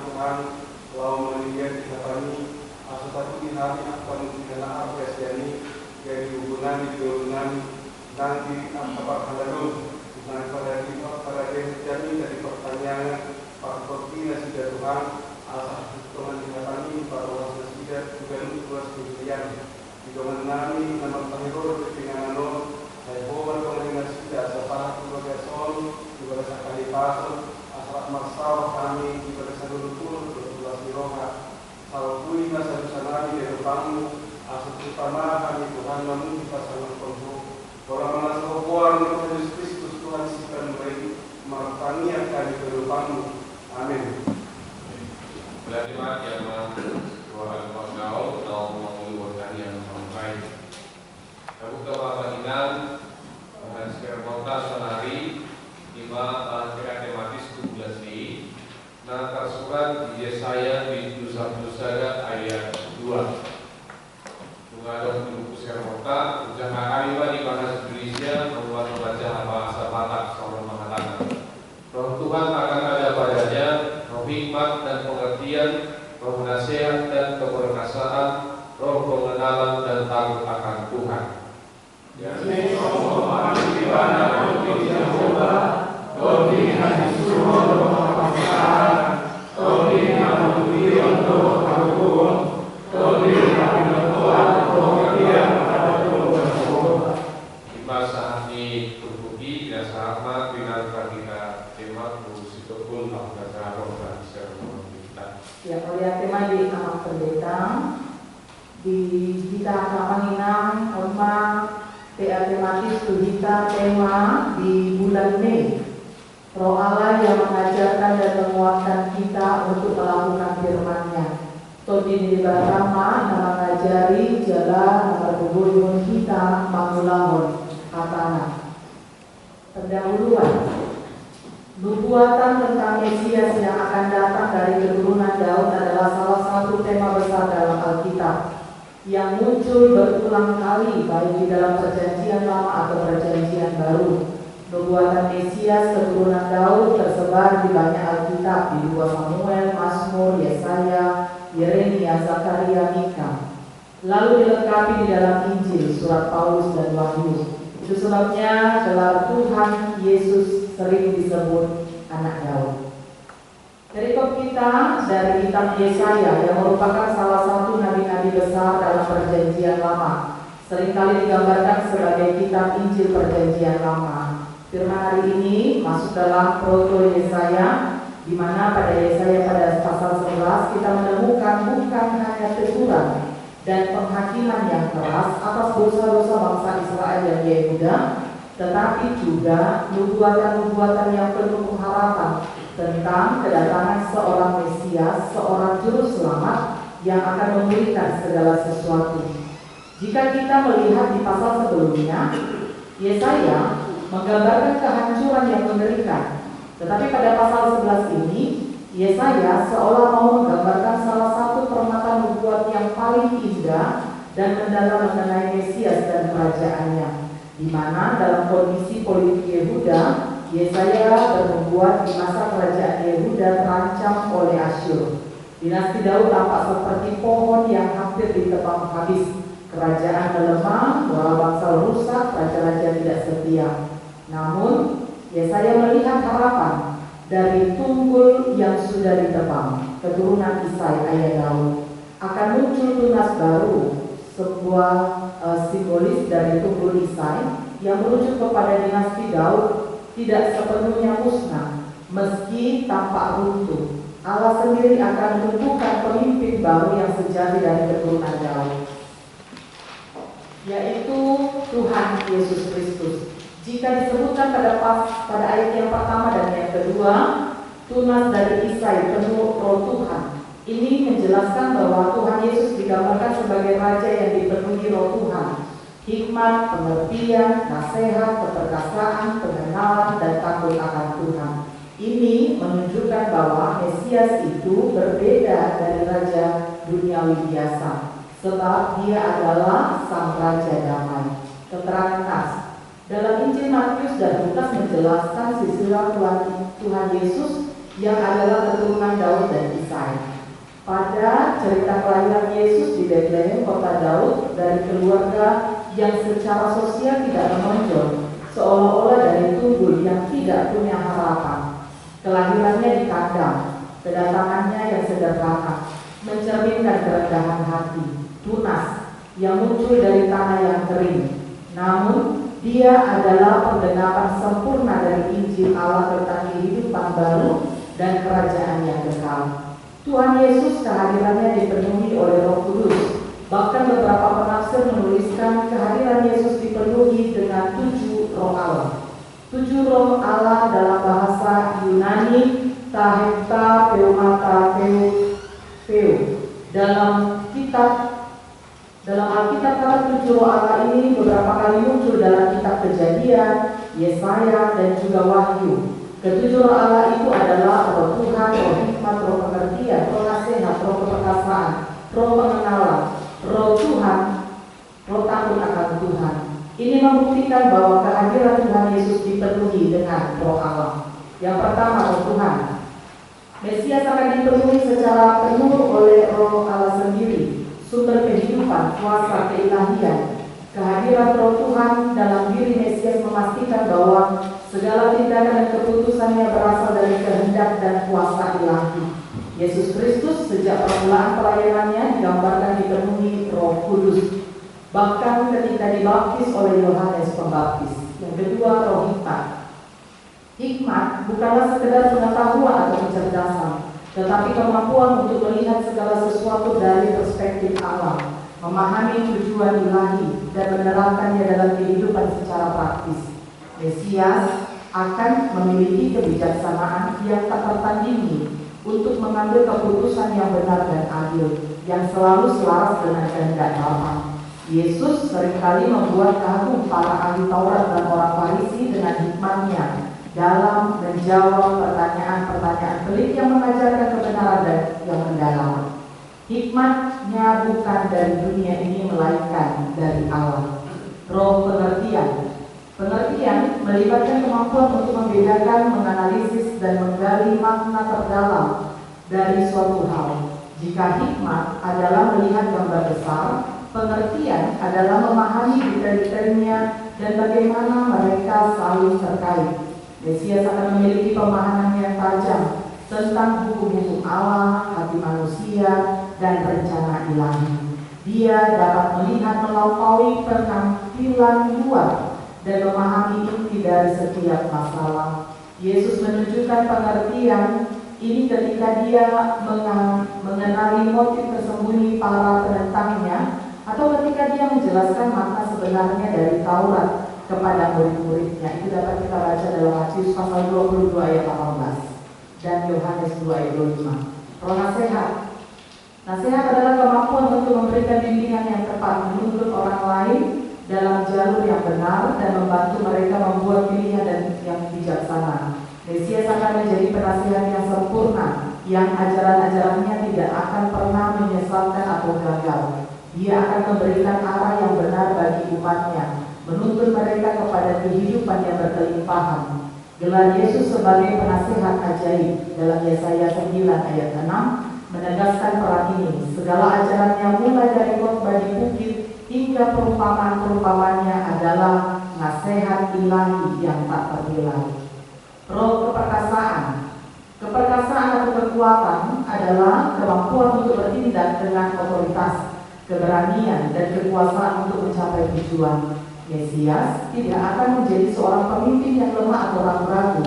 Tuhan lalu meninggal di kami asal inari akan mengenal Kristiani dari hubungan nanti apa kandung dan pada Kristiani dari pertanyaan Pak Kopi sudah Tuhan asal Tuhan di kami Pak Wasan sudah juga luas kemudian di kami nama Tahirul dengan saya bawa dengan sudah separah keluarga Son juga sekali pasal asal masal kami juga seluruh Roha, kalau pulih masa bersama di depanmu, asal utama kami Tuhan namun kita sangat perlu. Orang mana sebuah Yesus Kristus Tuhan sikan beri martani yang kami di depanmu. Amin. Berarti yang Tuhan kau atau menguliwatan yang sampai. Kamu kebahagiaan dan sekarang senari lima kira tematis 12 ini. Nah, tersurat di Yesaya di Dusa-Dusa ayat 2. Mengadop buku sermota, jangan kalimat di bahasa Indonesia membuat membaca bahasa Batak sama mengatakan Roh Tuhan akan ada padanya, roh hikmat dan pengertian, roh nasihat dan keperkasaan, roh pengenalan dan takut akan Tuhan. Ya, oleh tema di nama pendeta di kita Kapanginang Oma tematis kita tema di bulan Mei. Roh Allah yang mengajarkan dan menguatkan kita untuk melakukan firman-Nya. Todin di Barama nama ngajari jalan nama kubur kita mangulahon katana. Pendahuluan nubuatan tentang Mesias yang akan datang dari keturunan Daud adalah salah satu tema besar dalam Alkitab yang muncul berulang kali baik di dalam perjanjian lama atau perjanjian baru. Nubuatan Mesias keturunan Daud tersebar di banyak Alkitab di 2 Samuel, Mazmur, Yesaya, Yeremia, Zakaria, Mika. Lalu dilengkapi di dalam Injil, surat Paulus dan Wahyu. Itu sebabnya gelar Tuhan Yesus sering disebut anak Daud. Perikop kita dari kitab Yesaya yang merupakan salah satu nabi-nabi besar dalam perjanjian lama, seringkali digambarkan sebagai kitab Injil perjanjian lama. Firman hari ini masuk dalam proto Yesaya, di mana pada Yesaya pada pasal 11 kita menemukan bukan hanya teguran dan penghakiman yang keras atas dosa-dosa bangsa Israel dan Yehuda, tetapi juga nubuatan-nubuatan yang penuh pengharapan tentang kedatangan seorang Mesias, seorang juru selamat yang akan memulihkan segala sesuatu. Jika kita melihat di pasal sebelumnya, Yesaya menggambarkan kehancuran yang mengerikan, tetapi pada pasal 11 ini Yesaya seolah mau menggambarkan salah satu permata nubuat yang paling indah dan mendalam mengenai Mesias dan kerajaannya, di mana dalam kondisi politik Yehuda, Yesaya bernubuat di masa kerajaan Yehuda terancam oleh Asyur. Dinasti Daud tampak seperti pohon yang hampir ditebang habis. Kerajaan melemah, moral bangsa rusak, raja-raja tidak setia. Namun, Yesaya melihat harapan dari tunggul yang sudah ditebang, keturunan Isai ayah Daud. Akan muncul tunas baru, sebuah simbolis dari tunggul Isai yang merujuk kepada dinasti Daud tidak sepenuhnya musnah, meski tampak runtuh. Allah sendiri akan menentukan pemimpin baru yang sejati dari keturunan Daud, yaitu Tuhan Yesus Kristus. Jika disebutkan pada ayat yang pertama dan yang kedua, tunas dari Isai penuh roh Tuhan, ini menjelaskan bahwa Tuhan Yesus digambarkan sebagai raja yang dipenuhi roh Tuhan, hikmat, pengertian, nasihat, keperkasaan, pengenalan, dan takut akan Tuhan. Ini menunjukkan bahwa Mesias itu berbeda dari raja duniawi biasa, sebab dia adalah sang raja damai. Keterangan nas dalam Injil Matius dan Lukas menjelaskan sisiran Tuhan Yesus yang adalah keturunan Daud dan Isai. Pada cerita kelahiran Yesus di Bethlehem, kota Daud, dari keluarga yang secara sosial tidak menonjol, seolah-olah dari tubuh yang tidak punya harapan. Kelahirannya di kandang, kedatangannya yang sederhana, mencerminkan kerendahan hati, tunas, yang muncul dari tanah yang kering. Namun, dia adalah penggenapan sempurna dari Injil Allah tentang kehidupan baru dan kerajaan yang kekal. Tuhan Yesus kehadirannya dipenuhi oleh Roh Kudus. Bahkan beberapa penafsir menuliskan kehadiran Yesus dipenuhi dengan 7 roh Allah. 7 roh Allah dalam bahasa Yunani taheta peumata peu. Dalam Alkitab kata 7 roh Allah ini beberapa kali muncul dalam kitab Kejadian, Yesaya, dan juga Wahyu. Ketujuh roh Allah itu adalah roh Tuhan, roh hikmat, roh pengertian, roh nasihat, roh keperkasaan, roh pengenalan, roh Tuhan, roh takut akan Tuhan. Ini membuktikan bahwa kehadiran Tuhan Yesus dipenuhi dengan roh Allah. Yang pertama, roh Tuhan. Mesias akan dipenuhi secara penuh oleh roh Allah sendiri, sumber kehidupan, kuasa, keilahian. Kehadiran roh Tuhan dalam diri Mesias memastikan bahwa segala tindakan dan keputusannya berasal dari kehendak dan kuasa ilahi. Yesus Kristus sejak permulaan pelayanannya digambarkan dipenuhi Roh Kudus. Bahkan ketika dibaptis oleh Yohanes Pembaptis. Yang kedua, roh hikmat. Hikmat bukanlah sekedar pengetahuan atau kecerdasan, tetapi kemampuan untuk melihat segala sesuatu dari perspektif Allah, memahami tujuan ilahi, dan menerapkannya dalam kehidupan secara praktis. Mesias akan memiliki kebijaksanaan yang tak tertandingi untuk mengambil keputusan yang benar dan adil, yang selalu selaras dengan kehendak Bapa. Yesus seringkali membuat kagum para ahli Taurat dan orang Farisi dengan hikmatnya dalam menjawab pertanyaan-pertanyaan pelik yang mengajarkan kebenaran dan yang mendalam. Hikmatnya bukan dari dunia ini melainkan dari Allah. Roh pengertian. Pengertian melibatkan kemampuan untuk membedakan, menganalisis, dan menggali makna terdalam dari suatu hal. Jika hikmat adalah melihat gambar besar, pengertian adalah memahami detail-detailnya dan bagaimana mereka saling terkait. Mesias akan memiliki pemahaman yang tajam tentang hukum-hukum Allah, hati manusia, dan rencana ilahi. Dia dapat melihat melampaui penampilan luar dan memahami inti dari setiap masalah. Yesus menunjukkan pengertian ini ketika dia mengenali motif tersembunyi para penentangnya, atau ketika dia menjelaskan makna sebenarnya dari Taurat kepada murid-muridnya. Itu dapat kita baca dalam Matius pasal 22 ayat 18 dan Yohanes 2 ayat 25. Roh nasihat. Nasihat adalah kemampuan untuk memberikan bimbingan yang tepat, menuntut orang lain dalam jalur yang benar, dan membantu mereka membuat pilihan dan yang bijaksana. Mesias akan menjadi penasihat yang sempurna, yang ajaran-ajarannya tidak akan pernah menyesalkan atau gagal. Dia akan memberikan arah yang benar bagi umatnya, menuntun mereka kepada kehidupan yang berkelimpahan. Gelar Yesus sebagai penasihat ajaib dalam Yesaya 9 ayat 6 menegaskan peran ini. Segala ajarannya mulai dari khotbah di bukit hingga perumpamaan-perumpamannya adalah nasihat ilahi yang tak ternilai. Roh keperkasaan. Keperkasaan atau kekuatan adalah kemampuan untuk bertindak dengan otoritas, keberanian, dan kekuasaan untuk mencapai tujuan. Mesias tidak akan menjadi seorang pemimpin yang lemah atau ragu-ragu.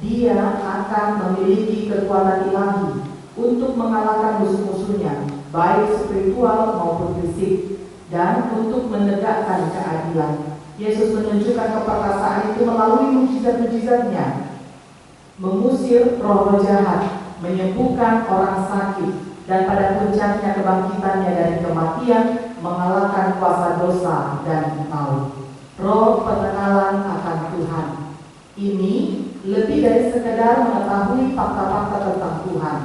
Dia akan memiliki kekuatan ilahi untuk mengalahkan musuh-musuhnya, baik spiritual maupun fisik, dan untuk menegakkan keadilan. Yesus menunjukkan keperkasaan itu melalui mukjizat-mukjizatnya, mengusir roh jahat, menyembuhkan orang sakit, dan pada puncaknya kebangkitannya dari kematian, mengalahkan kuasa dosa dan maut. Roh pengenalan akan Tuhan. Ini lebih dari sekedar mengetahui fakta-fakta tentang Tuhan.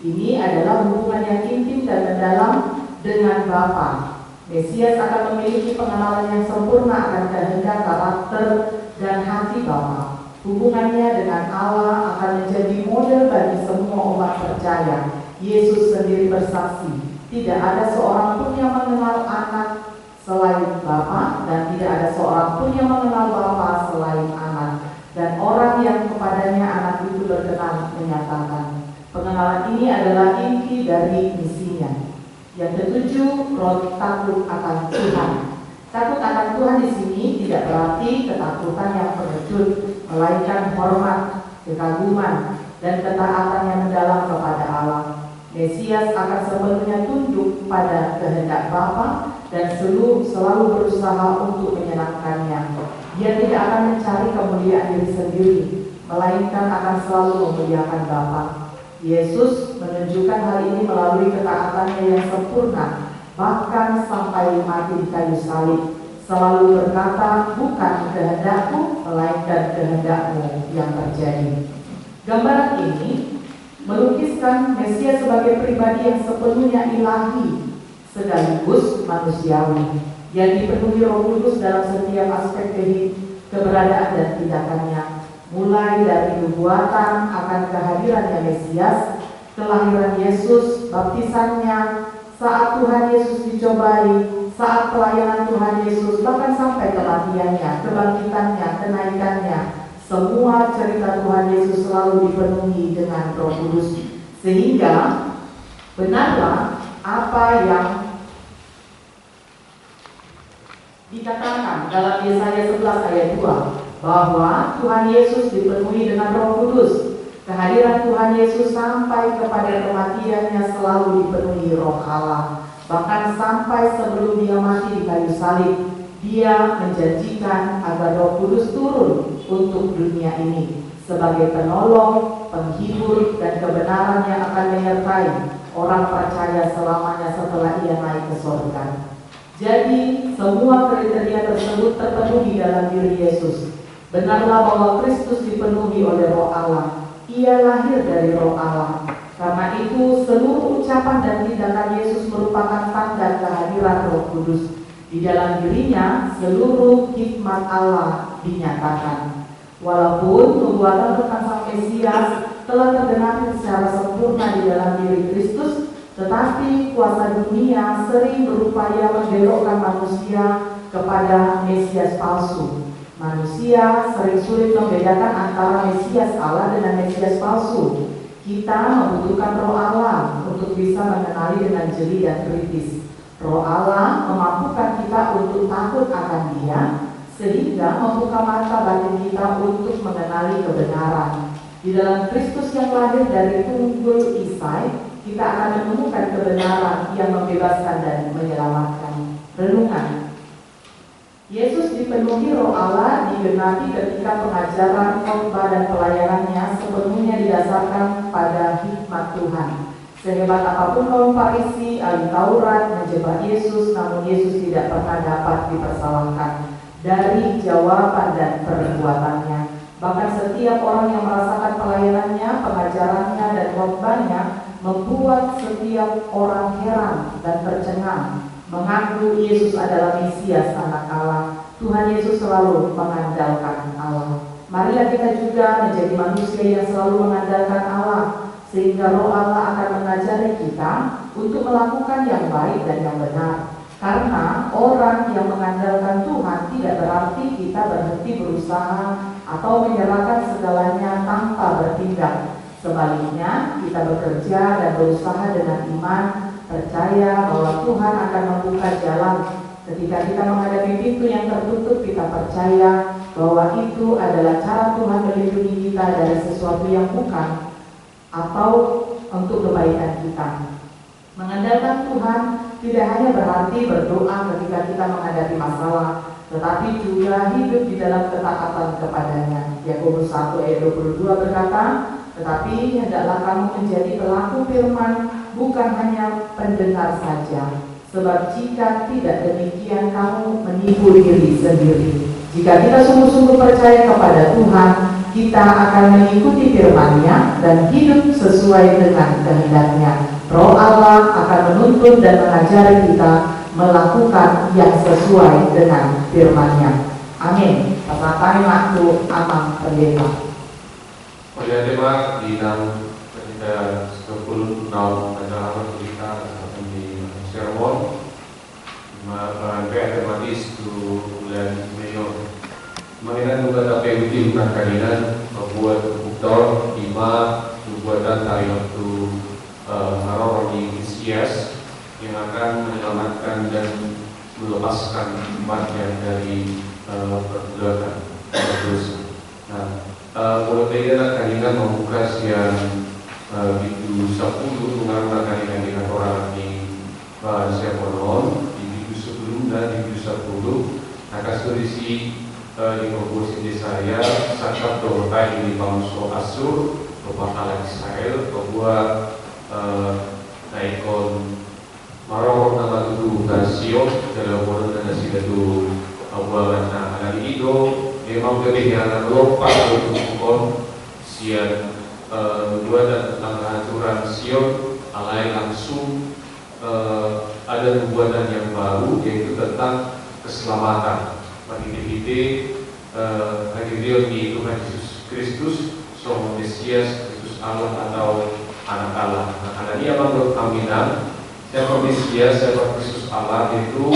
Ini adalah hubungan yang intim dan mendalam dengan Bapa. Mesias akan memiliki pengenalan yang sempurna akan kehendak, karakter, dan hati Bapa. Hubungannya dengan Allah akan menjadi model bagi semua umat percaya. Yesus sendiri bersaksi, tidak ada seorang pun yang mengenal anak selain Bapa, dan tidak ada seorang pun yang mengenal Bapa selain anak, dan orang yang kepadanya anak itu berkenan menyatakan. Pengenalan ini adalah inti dari misinya. Yang ketujuh, roh takut akan Tuhan. Takut akan Tuhan di sini tidak berarti ketakutan yang pengecut, melainkan hormat, kekaguman, dan ketaatan yang mendalam kepada Allah. Mesias akan sepenuhnya tunduk pada kehendak Bapa dan selalu berusaha untuk menyenangkannya. Dia tidak akan mencari kemuliaan diri sendiri, melainkan akan selalu memuliakan Bapa. Yesus menunjukkan hal ini melalui ketaatannya yang sempurna, bahkan sampai mati di kayu salib. Selalu berkata, bukan kehendakku, melainkan kehendakmu yang terjadi. Gambaran ini melukiskan Mesias sebagai pribadi yang sepenuhnya ilahi sekaligus manusiawi, yang dipenuhi Roh Kudus dalam setiap aspek keberadaan dan tindakannya, mulai dari nubuatan akan kehadirannya Mesias, kelahiran Yesus, baptisannya, saat Tuhan Yesus dicobai, saat pelayanan Tuhan Yesus, bahkan sampai kematiannya, kebangkitannya, kenaikannya. Semua cerita Tuhan Yesus selalu dipenuhi dengan Roh Kudus, sehingga benarlah apa yang dikatakan dalam Yesaya 11 ayat 2, bahwa Tuhan Yesus dipenuhi dengan Roh Kudus. Kehadiran Tuhan Yesus sampai kepada kematiannya selalu dipenuhi Roh Allah. Bahkan sampai sebelum dia mati di kayu salib, dia menjanjikan agar Roh Kudus turun untuk dunia ini sebagai penolong, penghibur, dan kebenaran yang akan menyertai orang percaya selamanya setelah ia naik ke surga. Jadi semua kriteria tersebut terpenuhi dalam diri Yesus. Benarlah bahwa Kristus dipenuhi oleh Roh Allah. Ia lahir dari Roh Allah. Karena itu seluruh ucapan dan tindakan Yesus merupakan tanda kehadiran Roh Kudus. Di dalam dirinya seluruh hikmat Allah dinyatakan. Walaupun nubuatan tentang Sang Mesias telah tergenapi secara sempurna di dalam diri Kristus, tetapi kuasa dunia sering berupaya membelokkan manusia kepada Mesias palsu. Manusia sering sulit membedakan antara Mesias Allah dengan Mesias palsu. Kita membutuhkan Roh Allah untuk bisa mengenali dengan jeli dan kritis. Roh Allah memampukan kita untuk takut akan Dia, sehingga membuka mata batin kita untuk mengenali kebenaran. Di dalam Kristus yang lahir dari tunggul Isai, kita akan menemukan kebenaran yang membebaskan dan menyelamatkan. Renungan. Yesus dipenuhi Roh Allah digenapi ketika pengajaran, khotbah, dan pelayanannya sepenuhnya didasarkan pada hikmat Tuhan. Sehebat apapun kaum Farisi, ahli Taurat, menjebak Yesus, namun Yesus tidak pernah dapat dipersalahkan dari jawaban dan perbuatannya. Bahkan setiap orang yang merasakan pelayanannya, pengajarannya, dan khotbahnya membuat setiap orang heran dan tercengang, mengaku Yesus adalah Mesias, Anak Allah. Tuhan Yesus selalu mengandalkan Allah. Marilah kita juga menjadi manusia yang selalu mengandalkan Allah, sehingga Roh Allah akan mengajari kita untuk melakukan yang baik dan yang benar. Karena orang yang mengandalkan Tuhan tidak berarti kita berhenti berusaha atau menyerahkan segalanya tanpa bertindak. Sebaliknya, kita bekerja dan berusaha dengan iman, percaya bahwa Tuhan akan membuka jalan. Ketika kita menghadapi pintu yang tertutup, kita percaya bahwa itu adalah cara Tuhan melindungi kita dari sesuatu yang bukan atau untuk kebaikan kita. Mengandalkan Tuhan tidak hanya berarti berdoa ketika kita menghadapi masalah, tetapi juga hidup di dalam ketaatan kepadanya. Yakobus 1 ayat 22 berkata, tetapi hendaklah kamu menjadi pelaku firman, bukan hanya pendengar saja. Sebab jika tidak demikian, kamu menipu diri sendiri. Jika kita sungguh-sungguh percaya kepada Tuhan, kita akan mengikuti firman-Nya dan hidup sesuai dengan kehendak-Nya. Roh Allah akan menuntun dan mengajari kita melakukan yang sesuai dengan firman-Nya. Amin. Bapak kami waktu Abang Pendeta. Pada tema di dalam ketika 10 tahun adalah kita di sermon bahan tematis tu bulan Mei. Mengenai juga dapat bukan kalian membuat buktor 5 pembuatan dari waktu Haror di Mesias yang akan menyelamatkan dan melepaskan umatnya dari perbudakan dosa. Nah, mulai dari kalian membuka siang minggu 10 mengarah kalian dengan orang di sermon di minggu sebelum dan minggu 10 akan berisi di komposisi saya sakat doa di bangsa Asur berbakal Israel bahwa naikon maror nama tuduh Sio dalam modal dan sila tu awalan na alali itu memang kebijakan lompat untuk sian dua dan tentang kehancuran Sion alai langsung ada pembuatan yang baru yaitu tentang keselamatan bagi hadir di Tuhan Yesus Kristus seorang Mesias Kristus Allah atau anak Allah. Nah, karena dia menurut aminan siapa Mesias, siapa Kristus Allah itu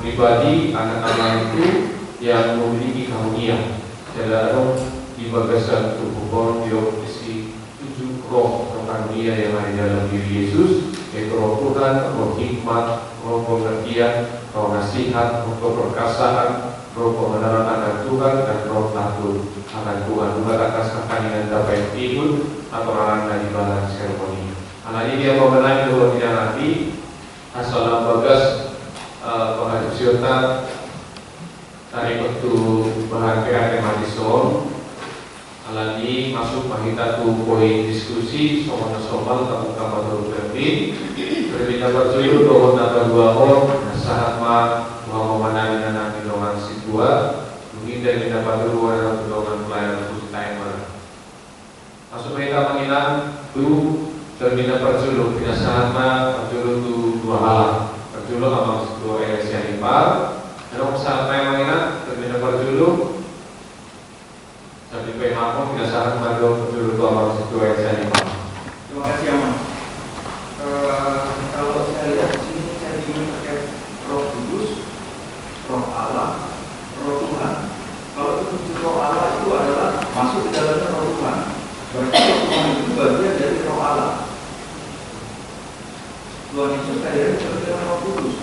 pribadi anak Allah itu yang memiliki karunia. Dalam di bagasan tubuh dia isi 7 roh karunia yang ada dalam diri Yesus, yaitu roh Tuhan, roh hikmat, roh pengertian, roh nasihat, roh keperkasaan, roh pembenaran akan Tuhan, dan roh takut akan Tuhan. Juga atas kekanian dapat ikut atau orang dari bahan seremoni. Anak ini dia pemenang itu tidak nanti asal bagas pengajutan dari waktu bahan PAT Madison. Alani masuk mahita tu poin diskusi soal tamu-tamu baru terpilih. Berbeda berjulur doa nama 2 orang sahat ma memandangi dan minongan situa mungkin dari dapat dulu adalah dorongan pelayanan khusus timer. Masuk mahita menginang tu terbina berjulur tidak sahat ma berjulur tu 2 hal. Berjulur sama situa Eresia Impar. Dan saat ma menginang terbina berjulur tapi PHM tidak sangat mendorong berjulur sama situa Eresia Impar. Terima kasih Aman. Kalau saya lihat di sini saya ingin terkait Roh Kudus, Roh Allah, Roh Tuhan. Kalau itu Roh Allah itu adalah masuk ke dalamnya Roh Tuhan. Berarti Roh Tuhan itu bagian dari Roh Allah. Tuhan itu kalian seperti Roh Kudus.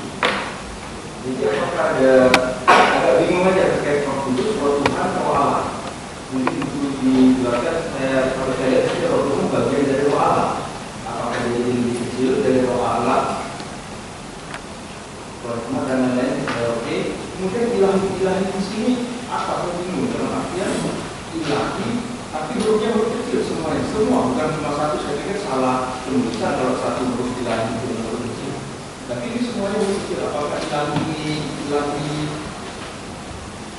Jadi apakah ada agak bingung aja terkait Roh Kudus, Roh Tuhan, Roh Allah. Mungkin perlu dijelaskan. Kalau saya lihat saja Roh Tuhan bagian dari Roh Allah. Apakah dia lebih kecil dari Roh Allah? Roh dan lain-lain oke. Kemudian ilahi di sini apa bingung dalam artian ilahi, tapi hurufnya huruf kecil semuanya. Semua bukan cuma satu. Saya pikir salah penulisan kalau satu huruf ilahi itu huruf kecil. Tapi ini semuanya huruf kecil. Apakah ilahi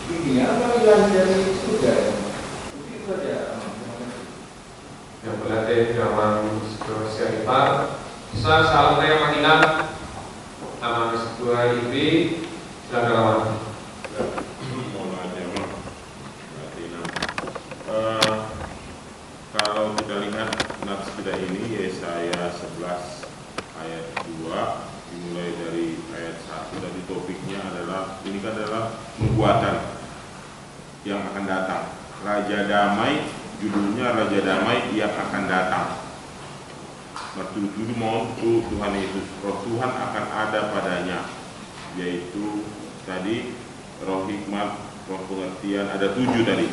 ini atau ilahi dari surga? Itu saja. Yang pelatih zaman Eresia Impar. Salam saya mengingat nama situa ini silakan lawan. Kalau kita lihat nats kita ini Yesaya 11 ayat 2 dimulai dari ayat 1 dan topiknya adalah ini kan adalah nubuatan yang akan datang. Raja Damai, judulnya Raja Damai yang akan datang. Bertujuh mau Tuhan Yesus, Roh Tuhan akan ada padanya, yaitu tadi roh hikmat, roh pengertian, ada 7 tadi.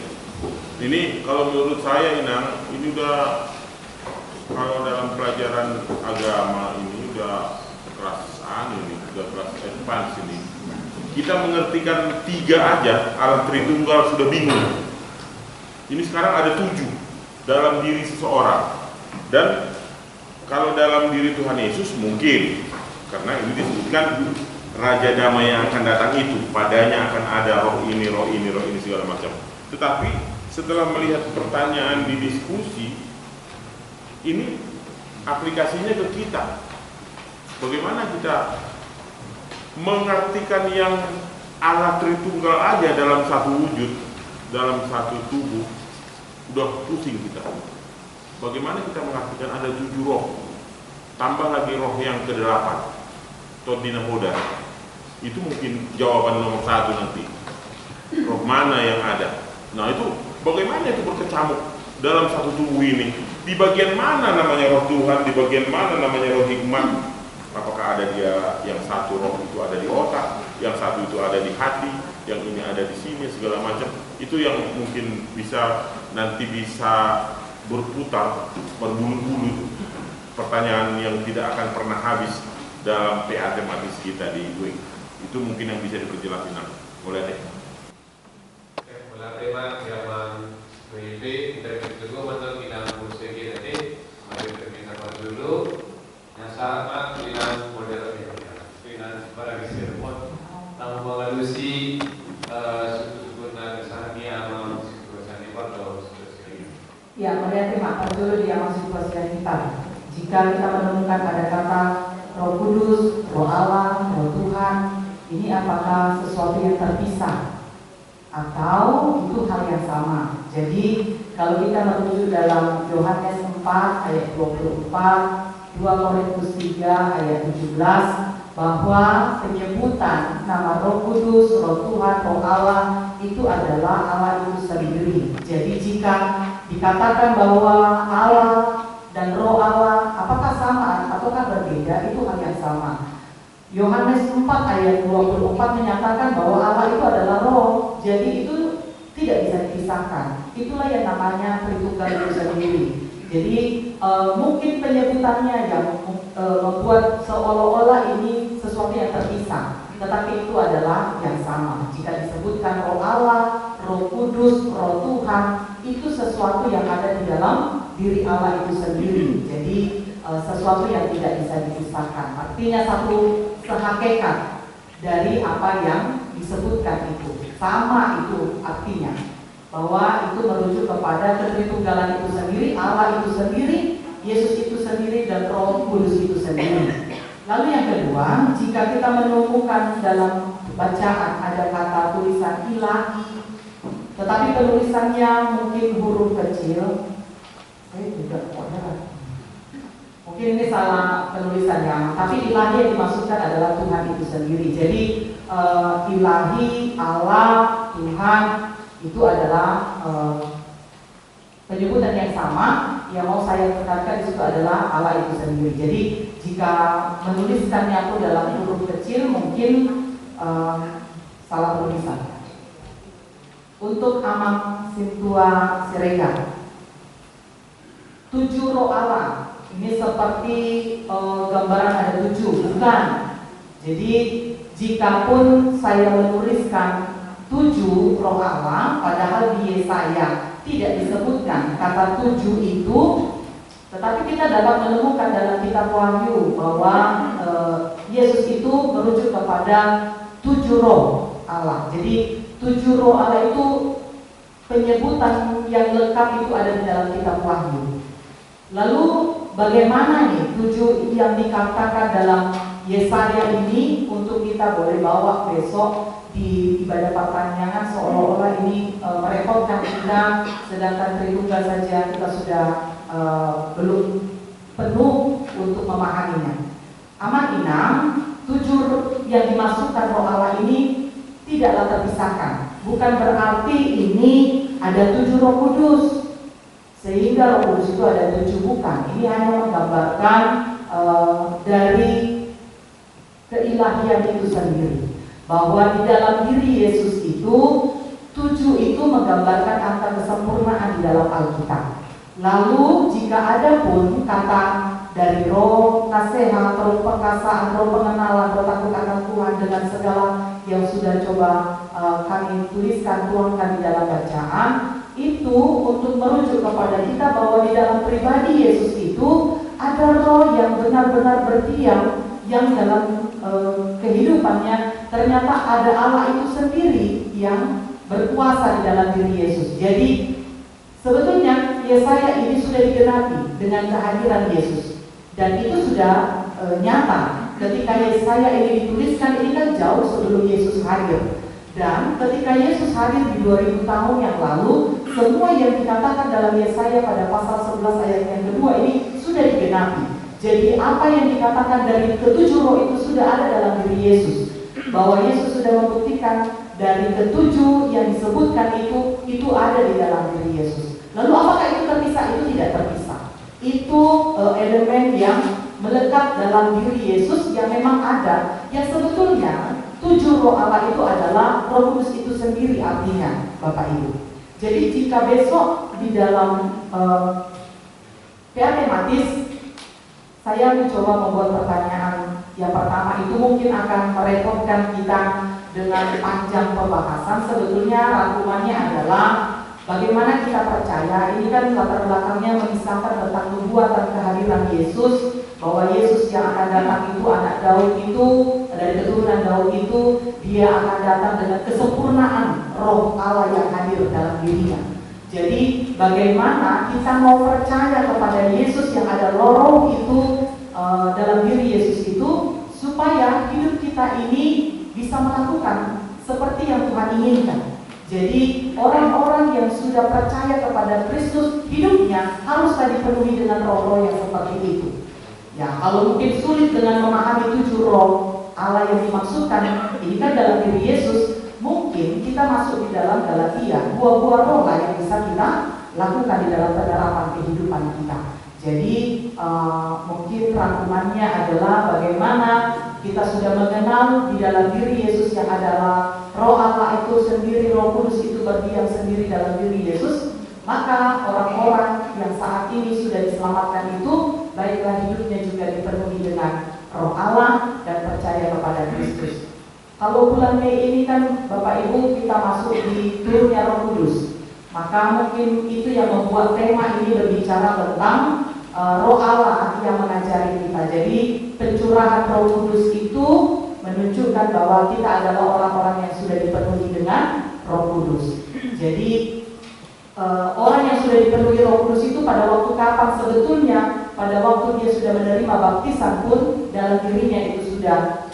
Ini kalau menurut saya Inang, ini udah kalau dalam pelajaran agama ini udah kelas ini, udah kelas advance ini. Kita mengertikan 3 aja Allah Tritunggal sudah bingung. Ini sekarang ada 7 dalam diri seseorang. Dan kalau dalam diri Tuhan Yesus mungkin, karena ini disebutkan Raja Damai yang akan datang itu, padanya akan ada roh ini segala macam. Tetapi setelah melihat pertanyaan di diskusi, ini aplikasinya ke kita. Bagaimana kita mengartikan yang Allah Tritunggal aja dalam satu wujud, dalam satu tubuh, udah pusing kita. Bagaimana kita mengartikan ada 7 roh, tambah lagi roh yang ke-8, Todina Hoda. Itu mungkin jawaban nomor 1 nanti. Roh mana yang ada? Nah itu bagaimana itu berkecamuk dalam satu tubuh ini? Di bagian mana namanya roh Tuhan? Di bagian mana namanya roh hikmat? Apakah ada dia yang satu roh itu ada di otak, yang satu itu ada di hati, yang ini ada di sini, segala macam. Itu yang mungkin nanti bisa berputar berbulu-bulu. Pertanyaan yang tidak akan pernah habis dalam PA tematis kita di UIN. Itu mungkin yang bisa diperjelas nanti. Boleh deh. Wala tema zaman PIP interview juga mantan pinang musegi nanti mari kita dulu yang sama pinang modern pinang barang sermon tamu mengalusi suku-suku nasania sama suku sani atau suku sini. Ya, melihat tema dulu di amal situasi kita. Jika kita menemukan ada kata Roh Kudus, Roh Allah, Roh Tuhan, ini apakah sesuatu yang terpisah? Atau itu hal yang sama. Jadi kalau kita merujuk dalam Yohanes 4 ayat 24, 2 Korintus 3 ayat 17, bahwa penyebutan nama Roh Kudus, Roh Tuhan, Roh Allah itu adalah Allah itu sendiri. Jadi jika dikatakan bahwa Allah dan Roh Allah apakah sama ataukah berbeda, itu hal yang sama. Yohanes 4 ayat 24 menyatakan bahwa Allah itu adalah roh, jadi itu tidak bisa dipisahkan. Itulah yang namanya Tritunggal itu sendiri. Jadi mungkin penyebutannya yang membuat seolah-olah ini sesuatu yang terpisah, tetapi itu adalah yang sama. Jika disebutkan Roh Allah, Roh Kudus, Roh Tuhan, itu sesuatu yang ada di dalam diri Allah itu sendiri. Jadi sesuatu yang tidak bisa dipisahkan. Artinya satu sehakikat dari apa yang disebutkan itu. Sama itu artinya. Bahwa itu merujuk kepada ketritunggalan itu sendiri, Allah itu sendiri, Yesus itu sendiri, dan Roh Kudus itu sendiri. Lalu yang kedua, jika kita menemukan dalam bacaan ada kata tulisan ilahi, tetapi penulisannya mungkin huruf kecil, mungkin ini salah penulisannya, tapi ilahi yang dimaksudkan adalah Tuhan itu sendiri. Jadi ilahi, Allah, Tuhan itu adalah penyebutan yang sama. Yang mau saya tekankan di situ adalah Allah itu sendiri. Jadi jika menuliskannya pun dalam huruf kecil mungkin salah penulisan. Untuk Amang Sintua Siregar, 7 roh Allah ini seperti gambaran ada 7, bukan. Jadi jika pun saya menuliskan 7 roh Allah, padahal di Yesaya tidak disebutkan kata 7 itu, tetapi kita dapat menemukan dalam kitab Wahyu bahwa Yesus itu merujuk kepada 7 roh Allah. Jadi 7 roh Allah itu penyebutan yang lengkap itu ada di dalam kitab Wahyu. Lalu bagaimana nih 7 yang dikatakan dalam Yesaya ini untuk kita boleh bawa besok di ibadah pertanyaan, seolah-olah ini merepotkan kita, sedangkan Tritunggal saja kita sudah belum penuh untuk memahaminya. Aman inam, 7 yang dimasukkan roh Allah ini tidaklah terpisahkan. Bukan berarti ini ada 7 Roh Kudus, sehingga Roh Kudus itu ada 7, bukan. Ini hanya menggambarkan dari keilahian itu sendiri. Bahwa di dalam diri Yesus itu 7 itu menggambarkan angka kesempurnaan di dalam Alkitab. Lalu jika ada pun kata dari roh nasihat, roh perkasaan, roh pengenalan, roh takut akan Tuhan dengan segala yang sudah coba kami tuliskan, tuangkan di dalam bacaan, itu untuk merujuk kepada kita bahwa di dalam pribadi Yesus itu ada roh yang benar-benar berdiam, yang dalam kehidupannya ternyata ada Allah itu sendiri yang berkuasa di dalam diri Yesus. Jadi sebetulnya Yesaya ini sudah digenapi dengan kehadiran Yesus, dan itu sudah nyata ketika Yesaya ini dituliskan. Ini kan jauh sebelum Yesus hadir, Dan ketika Yesus hadir di 2000 tahun yang lalu, semua yang dikatakan dalam Yesaya pada pasal 11 ayat yang kedua ini sudah digenapi. Jadi apa yang dikatakan dari ketujuh roh itu sudah ada dalam diri Yesus. Bahwa Yesus sudah membuktikan dari ketujuh yang disebutkan itu ada di dalam diri Yesus. Lalu apakah itu terpisah? Itu tidak terpisah. Itu elemen yang melekat dalam diri Yesus yang memang ada, yang sebetulnya tujuh roh Allah itu adalah Roh Kudus itu sendiri artinya, Bapak Ibu. Jadi jika besok di dalam PA tematis saya mencoba membuat pertanyaan yang pertama itu mungkin akan merepotkan kita dengan panjang pembahasan. Sebetulnya rangkumannya adalah bagaimana kita percaya. Ini kan latar belakangnya mengisahkan tentang nubuatan kehadiran Yesus, bahwa Yesus yang akan datang itu anak Daud itu, dari keturunan Daud itu, dia akan datang dengan kesempurnaan roh Allah yang hadir dalam dirinya. Jadi bagaimana kita mau percaya kepada Yesus yang ada roh itu dalam diri Yesus itu, supaya hidup kita ini bisa melakukan seperti yang Tuhan inginkan. Jadi orang-orang yang sudah percaya kepada Kristus, hidupnya haruslah dipenuhi dengan roh-roh yang seperti itu. Ya, kalau mungkin sulit dengan memahami tujuh roh Allah yang dimaksudkan, ini kan dalam diri Yesus, mungkin kita masuk di dalam Galatia, buah-buah roh lah yang bisa kita lakukan di dalam penerapan kehidupan kita. Jadi mungkin rangkumannya adalah bagaimana kita sudah mengenal di dalam diri Yesus yang adalah roh Allah itu sendiri, Roh Kudus itu berdiam sendiri dalam diri Yesus. Maka orang-orang yang saat ini sudah diselamatkan itu, baiklah hidupnya juga dipenuhi dengan roh Allah dan percaya kepada Kristus. Kalau bulan Mei ini kan Bapak Ibu kita masuk di turunnya Roh Kudus, maka mungkin itu yang membuat tema ini berbicara tentang roh Allah yang mengajari kita. Jadi pencurahan Roh Kudus itu menunjukkan bahwa kita adalah orang-orang yang sudah dipenuhi dengan Roh Kudus. Jadi orang yang sudah dipenuhi Roh Kudus itu pada waktu kapan? Sebetulnya pada waktu dia sudah menerima baptisan pun dalam dirinya itu sudah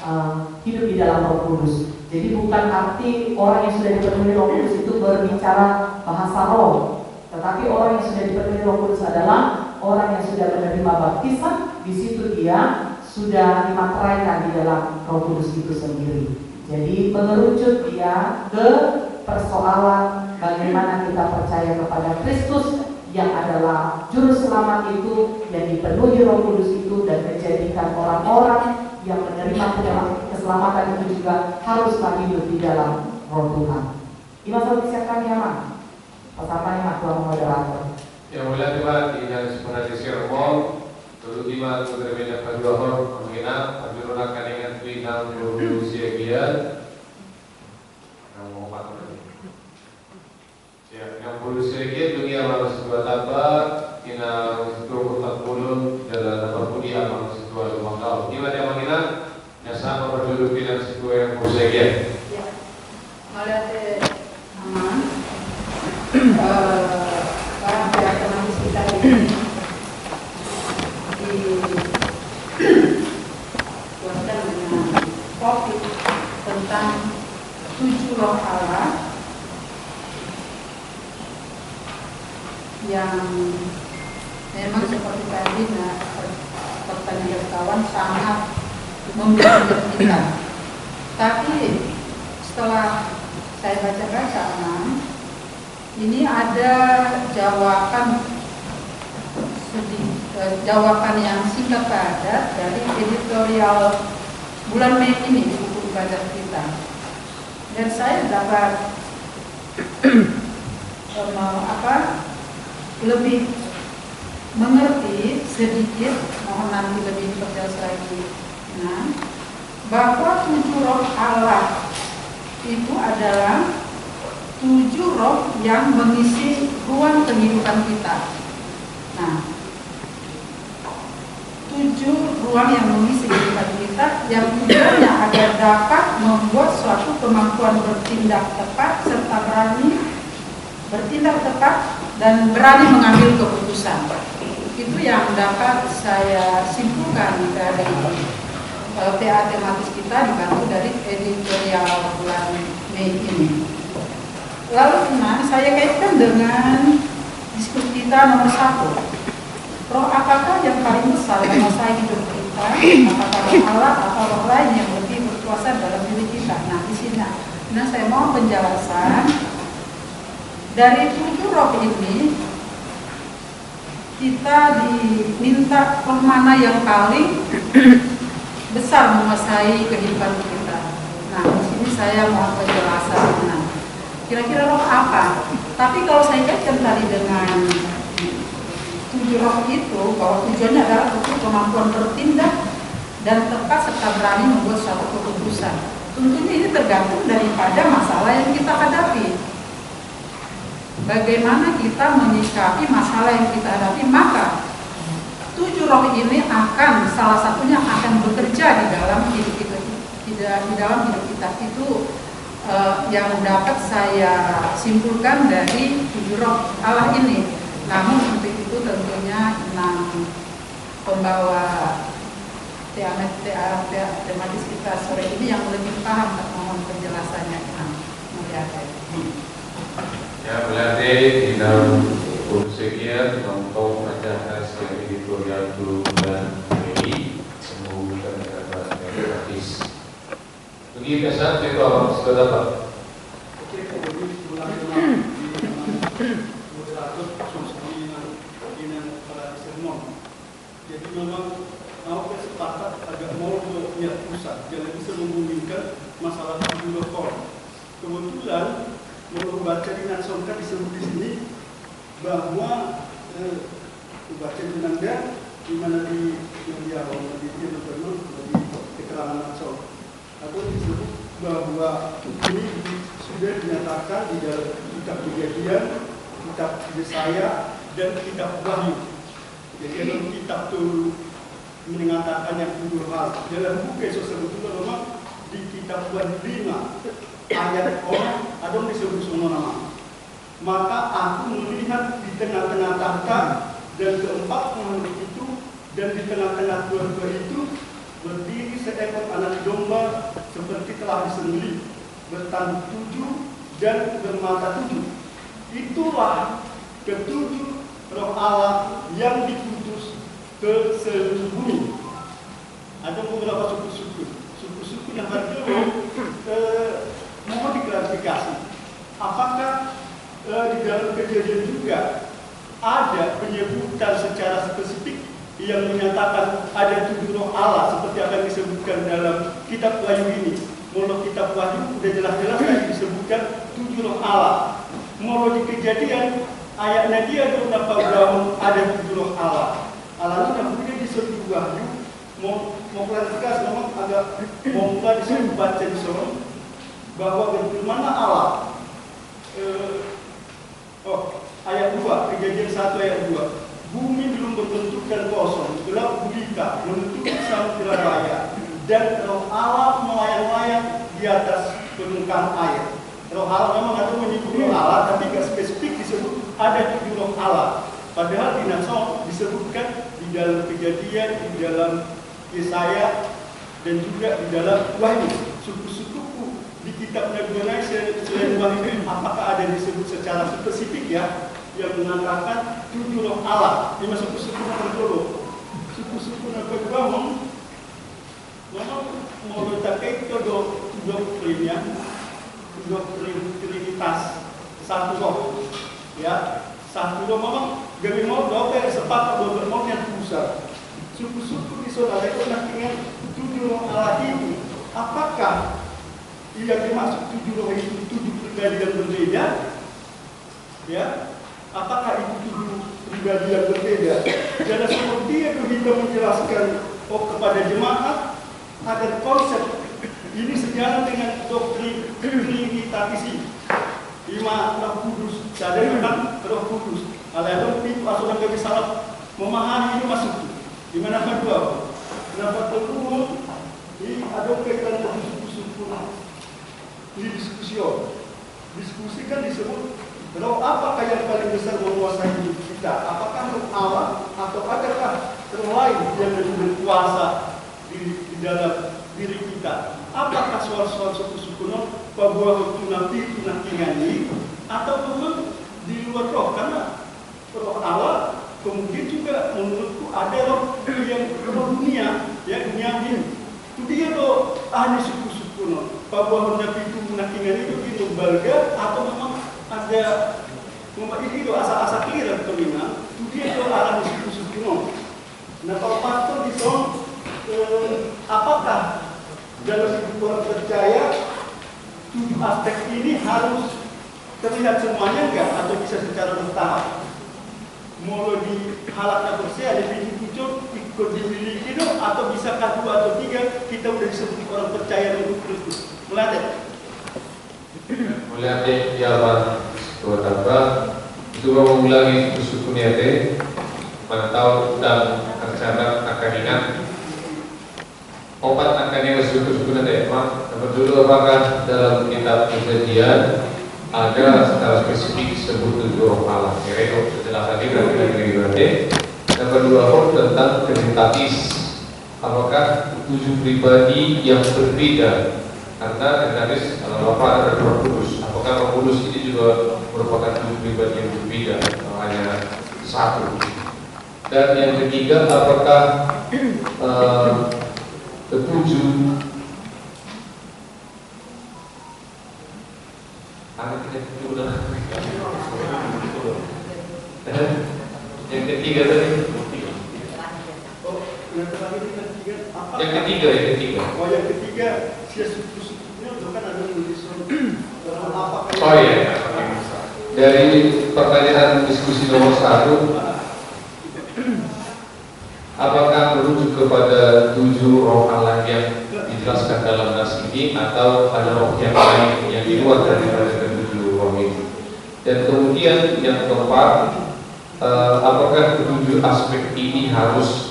hidup di dalam Roh Kudus. Jadi bukan arti orang yang sudah dipenuhi Roh Kudus itu berbicara bahasa roh, tetapi orang yang sudah dipenuhi Roh Kudus adalah orang yang sudah menerima baptisan. Di situ dia sudah dimateraikan di dalam Roh Kudus itu sendiri. Jadi mengerucut dia ke persoalan bagaimana kita percaya kepada Kristus yang adalah juru selamat itu, yang dipenuhi Roh Kudus itu, dan menjadikan orang-orang yang menerima keselamatan itu juga haruslah hidup di dalam Roh Tuhan. Iman saudara siapkan ya, Mak. Pasapan ya, Tuhan moderator. Yang mulia Tuhan, dengan sebenarnya sermon, dulu iman berbeda kedua hor, mengenal, menurunkan dengan pinang dulu usia dia, yang mau patut. Ya, yang dulu usia dia dunia harus dua tambah, ina untuk 40 dalam nomor pudi amal setua 5 tahun. Iman yang mengenal, yang sama berdulu pinang setua yang usia dia. Ya, melihat aman. Orang biasa manis kita ini dikuatkan dengan topik tentang 7 roh Allah yang memang seperti tadi pertanyaan kawan sangat membimbing kita. Tapi setelah saya baca-baca ini ada jawaban yang singkat padat dari editorial bulan Mei ini di buku ibadah kita, dan saya dapat lebih mengerti sedikit, mohon nanti lebih diperjelas lagi. Nah, bahwa 7 roh Allah itu adalah 7 roh yang mengisi ruang kehidupan kita. Nah, 7 ruang yang mengisi kehidupan kita yang tujuannya agar dapat membuat suatu kemampuan bertindak tepat serta berani bertindak tepat dan berani mengambil keputusan. Itu yang dapat saya simpulkan dari PA tematis kita dibantu dari editorial bulan Mei Mei ini. Lalu saya kaitkan dengan diskusi kita nomor 1. Roh apakah yang paling besar menguasai hidup kita? Apakah roh Allah atau roh lain yang lebih berkuasa dalam diri kita? Nah, di sini saya mau penjelasan dari 7 roh ini. Kita diminta roh mana yang paling besar menguasai kehidupan kita. Nah, di sini saya mau penjelasan. Nah, kira-kira roh apa? Tapi kalau saya kaitkan tadi dengan 7 roh itu, bahwa tujuannya adalah untuk kemampuan bertindak dan tepat serta berani membuat suatu keputusan. Tentunya ini tergantung daripada masalah yang kita hadapi. Bagaimana kita menyikapi masalah yang kita hadapi, maka 7 roh ini akan salah satunya akan bekerja di dalam hidup kita. Di dalam hidup kita itu yang dapat saya simpulkan dari 7 roh Allah ini. Namun untuk itu tentunya 6 pembawa tematis kita sore ini yang lebih paham, mohon penjelasannya. Ya, berarti di dalam sekian untuk acara sekali di Korea dan Mei semoga dapat gratis. Begitu saja kalau sudah dapat. Oke, jadi moderator dengan para sermon. Jadi memang mau sepakat agak mau lihat pusat, jangan bisa memungkinkan masalah dulu kor. Kebetulan menurut baca di Nansonka disebut di sini bahwa baca di Nanda di mana di keterangan Nansonka atau disebut bahwa ini sudah dinyatakan di dalam kitab Kejadian, kitab Yesaya dan kitab Wahyu. Jadi dalam kitab itu mengatakan yang 7 hal. Dalam buku Yesus sebetulnya memang di kitab Wahyu 5 ayat ada disebut semua nama. Maka aku melihat di tengah-tengah tahta dan keempat makhluk itu, dan di tengah-tengah dua-dua itu berdiri seekor anak domba seperti telah disembelih, bertanduk 7 dan bermata 7. Itulah ke-7 roh Allah yang diputus ke seluruh bumi. Ada beberapa suku-suku yang mohon diklarifikasi. Apakah di dalam Kejadian juga ada penyebutan secara spesifik yang menyatakan ada 7 roh Allah seperti apa yang disebutkan dalam kitab Wahyu ini? Mula kitab Wahyu sudah jelas-jelas tadi disebutkan 7 roh Allah. Mula di Kejadian ayatnya dia bahwa ada 7 roh Allah. Allah itu kemudian disebut Wahyu. Mau klarifikasi memang agak mau disebut baca di sana bahwa bagaimana Allah ayat 2, Kejadian 1 ayat 2, bumi belum berbentuk dan kosong, gelap gulita menutupi samudera raya, dan roh Allah melayang-layang di atas permukaan air. Roh Allah memang ada menyebut roh Allah, tapi tidak spesifik disebut ada 7 roh Allah. Padahal di Nansong disebutkan di dalam Kejadian, di dalam Yesaya, dan juga di dalam Wahyu. Suku-suku di kitab Nabi selain Wahyu, apakah ada disebut secara spesifik ya, yang mengatakan 7 roh Allah? Ini suku-suku Nabi suku-suku Nabi memang mau letakkan itu doktrinnya, doktrin Trinitas, satu roh, ya, satu roh memang gak mau doa sepakat mau yang pusat. Suku-suku di saudara itu dengan 7 roh Allah ini, apakah yang dimaksud 7 roh itu 7 pribadi yang berbeda? Ya, apakah itu 7 pribadi yang berbeda? Jadi seperti itu kita menjelaskan kepada jemaat agar konsep ini sejalan dengan doktrin Trinitatis. 5 Roh Kudus, ada tentang Roh Kudus. Kalau itu asuhan kami salah memahami ini masuk. Di mana kedua? Kenapa perlu ini ada kaitan dengan suku-suku ini diskusi kan disebut roh apakah yang paling besar menguasai hidup kita? Apakah roh Allah atau adakah roh lain yang lebih berkuasa di dalam diri kita? Apakah soal-soal suku-suku bahwa nabi nakingani atau memang di luar roh, karena roh Allah kemudian juga menurutku ada roh yang roh dunia, ya duniawi. Itu dia roh ahli suku-suku no. Bahwa nabi itu nakingani itu di lembaga atau memang ada ini itu asal-asal kira keminang. Itu dia roh ahli suku-suku no. Nah kalau pastor di sana, apakah dalam hidup orang percaya 7 aspek ini harus terlihat semuanya enggak atau bisa secara bertahap? Mulai di halatnya bersih ada pintu pucuk ikut dimiliki dong, atau bisa K2 atau 3 kita udah disebut orang percaya dengan Kristus. Melatih. Melatih jawaban buat apa? Juga mengulangi bersyukur niate, mantau dan tercatat akan ingat. Opat akan yang bersyukur nanti. Nomor dulu, apakah dalam kitab Kejadian ada secara spesifik disebut 7 roh Allah? Kira-kira penjelasan ini berarti. Yang kedua, tentang Trinitatis. Apakah 7 pribadi yang berbeda? Karena Trinitatis kalau Bapa ada Roh Kudus. Apakah Roh Kudus ini juga merupakan 7 pribadi yang berbeda? Hanya satu. Dan yang ketiga, apakah 7 yang ketiga tadi. Yang ketiga. Oh, yang ketiga, suku-sukunya kan ada tulisan apa? Oh iya. Dari pertanyaan diskusi nomor 1, apakah merujuk kepada 7 roh Allah yang dijelaskan dalam nas ini atau ada roh yang lain yang di luar daripada 7 roh ini? Dan kemudian yang keempat, apakah 7 aspek ini harus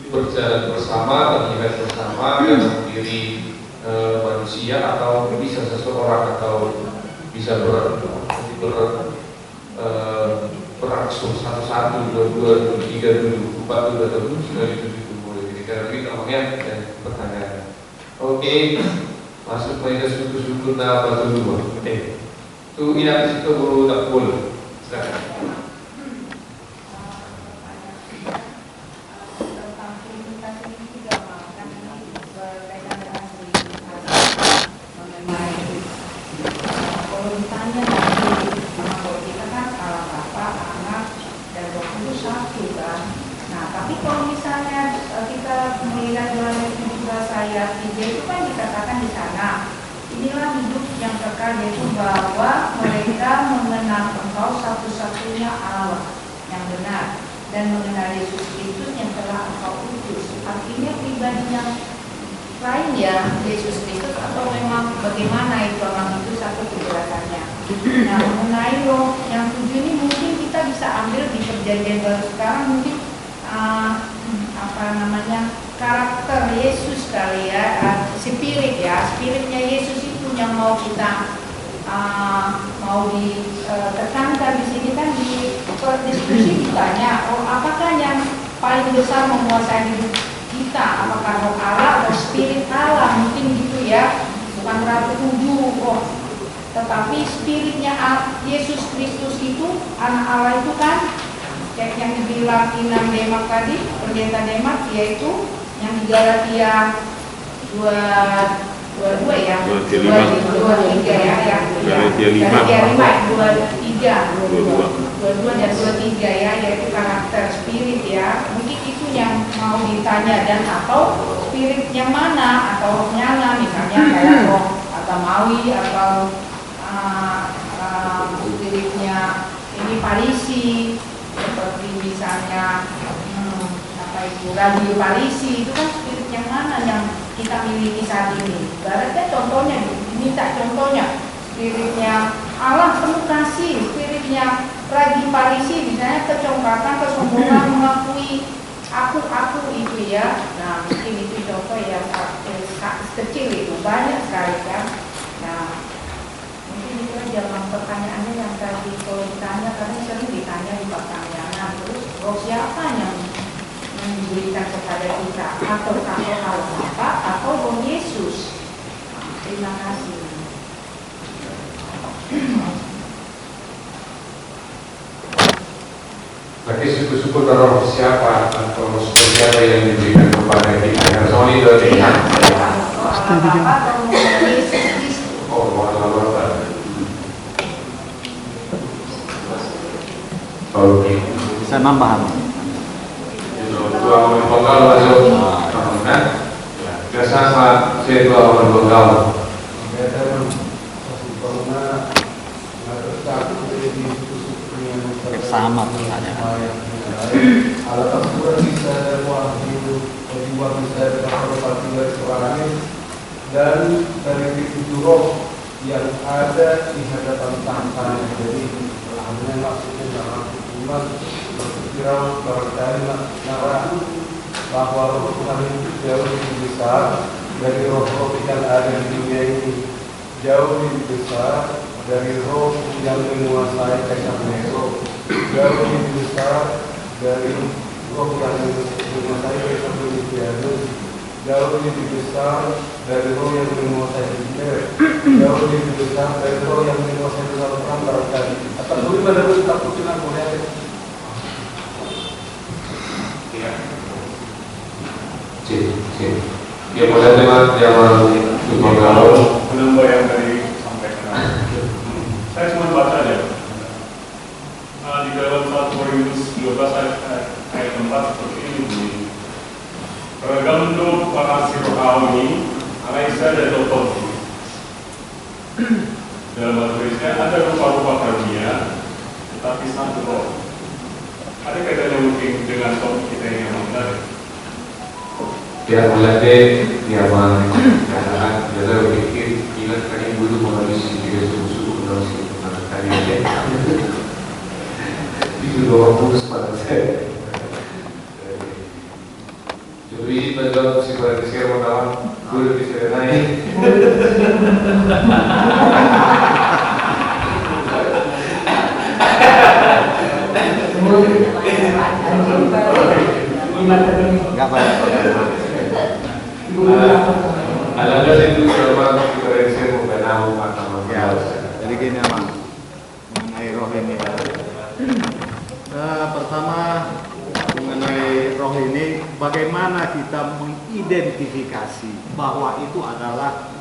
berjalan bersama, terlibat bersama dalam diri manusia, atau bisa seseorang atau bisa berangsur 1, 2, 3, 4, atau 7 itu boleh. Jadi lebih gampangnya dan pertanyaan. Oke, masuk ke suku-suku nama dulu. Itu ingat itu baru tak boleh. Silakan. Yaitu bahwa mereka mengenal Engkau satu-satunya Allah yang benar dan mengenal Yesus Kristus yang telah Engkau utus. Artinya pribadi yang lain ya Yesus Kristus, atau memang bagaimana itu orang itu satu kejelasannya. Nah, mengenai roh yang 7 ini mungkin kita bisa ambil di perjanjian baru sekarang, mungkin karakter Yesus kali ya, spirit ya, spiritnya Yesus itu yang mau kita mau ditekankan di sini kan. Di diskusi ditanya, apakah yang paling besar menguasai hidup kita? Apakah roh Allah atau spirit Allah? Mungkin gitu ya, bukan berarti 7 roh, tetapi spiritnya Yesus Kristus itu, anak Allah itu kan kayak yang dibilang Inam Demak tadi, pendeta Demak, yaitu yang di Galatia 22 ya, 23 ya, Galatia 5, 22 dan 23 ya, yaitu karakter spirit ya. Mungkin itu yang mau ditanya, dan atau spirit yang mana, atau roh nyala misalnya kayak roh agamawi atau spiritnya ini Farisi, seperti misalnya radio Farisi, itu kan spirit yang mana yang kita miliki saat ini. Ibaratnya contohnya, diminta contohnya, spiritnya Allah penuh kasih, spiritnya radio Farisi misalnya kecongkakan, kesombongan, mengakui aku itu ya. Nah, mungkin itu contoh yang kecil itu, banyak sekali kan. Nah, mungkin itu aja pertanyaannya yang tadi kalau ditanya, karena sering ditanya di pertanyaan, terus siapa yang diberikan kepada kita, atau Allah Bapa atau Yesus. Terima kasih. disebut roh siapa atau siapa yang diberikan kepada kita? Yang soal itu ya. Oh, Allah. Oke. Bisa nambah. Dua orang penggal masuk. Nah, bersama saya dua orang penggal. Sama pertanyaan. Alat Al-Quran bisa wahyu bisa dan dari tujuh roh yang ada di hadapan tahta. Jadi hanya maksudnya dalam iman berpikiran barangkali narasi bahwa roh Tuhan itu jauh lebih besar dari roh-roh yang ada di dunia ini, jauh lebih besar dari roh yang menguasai Kaisar Nero, jauh lebih besar dari roh yang menguasai Kaisar Domitianus, jauh lebih besar dari roh yang menguasai Hitler, jauh lebih besar dari roh yang menguasai Donald Trump barangkali. Atau lebih pada kita putuskan boleh. Ya pada teman yang menambah yang tadi sampaikan. Saya cuma baca aja. Di dalam 1 Korintus 12 ayat 4 seperti ini bunyi. Regamdo para sirokawi, alaisa dan dotosi. Dalam bahasa Indonesia ada rupa-rupa karunia, tetapi satu roh. Ada kaitannya mungkin dengan topik kita yang menarik. Ya mulai dia mengatakan dia berpikir ingat kali dulu menghabisi juga susu menurut kali ini itu dua bungkus pada saya. Jadi menjawab si pada sekarang kawan dulu bisa naik. Enggak apa-apa. Ada itu selama diferensi mengenal atau Ya, jadi gini Bang, mengenai roh ini. Pertama mengenai roh ini, bagaimana kita mengidentifikasi bahwa itu adalah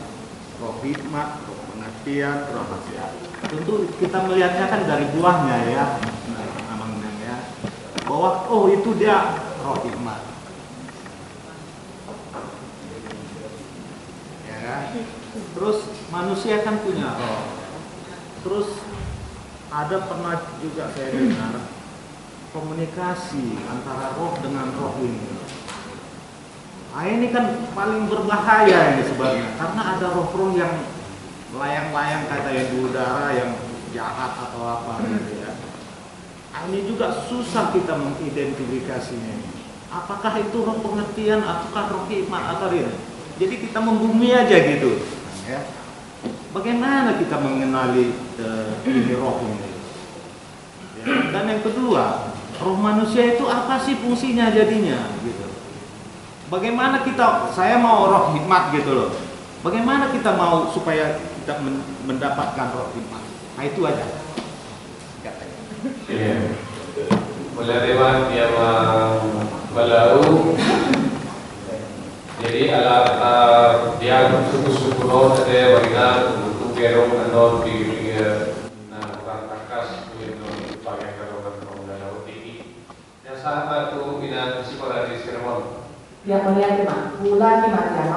roh hikmat, roh pengertian, roh nasihat. Tentu kita melihatnya kan dari buahnya ya, namanya ya, bahwa oh itu dia roh hikmat. Terus manusia kan punya roh. Terus ada pernah juga saya dengar komunikasi antara roh dengan roh ini. Nah, ini kan paling berbahaya ini sebenarnya karena ada roh-roh yang layang-layang kata yang di udara yang jahat atau apa gitu ya. Nah, ini juga susah kita mengidentifikasinya. Apakah itu roh pengertian ataukah roh hikmat atau ini? Jadi kita membumi aja gitu. Ya. Bagaimana kita mengenali ini roh ini? Ya. Dan yang kedua, roh manusia itu apa sih fungsinya jadinya? Gitu. Bagaimana saya mau roh hikmat gitu loh. Bagaimana kita mau supaya kita mendapatkan roh hikmat? Nah itu aja. Iya. Mulai dewan dia balau. Jadi dia suku-suku non ada bagian untuk gerong non di rangkas itu pakai gerong dan tinggi. Yang sama tu bina psikologi seremon. Yang mulia teman, ulangi macam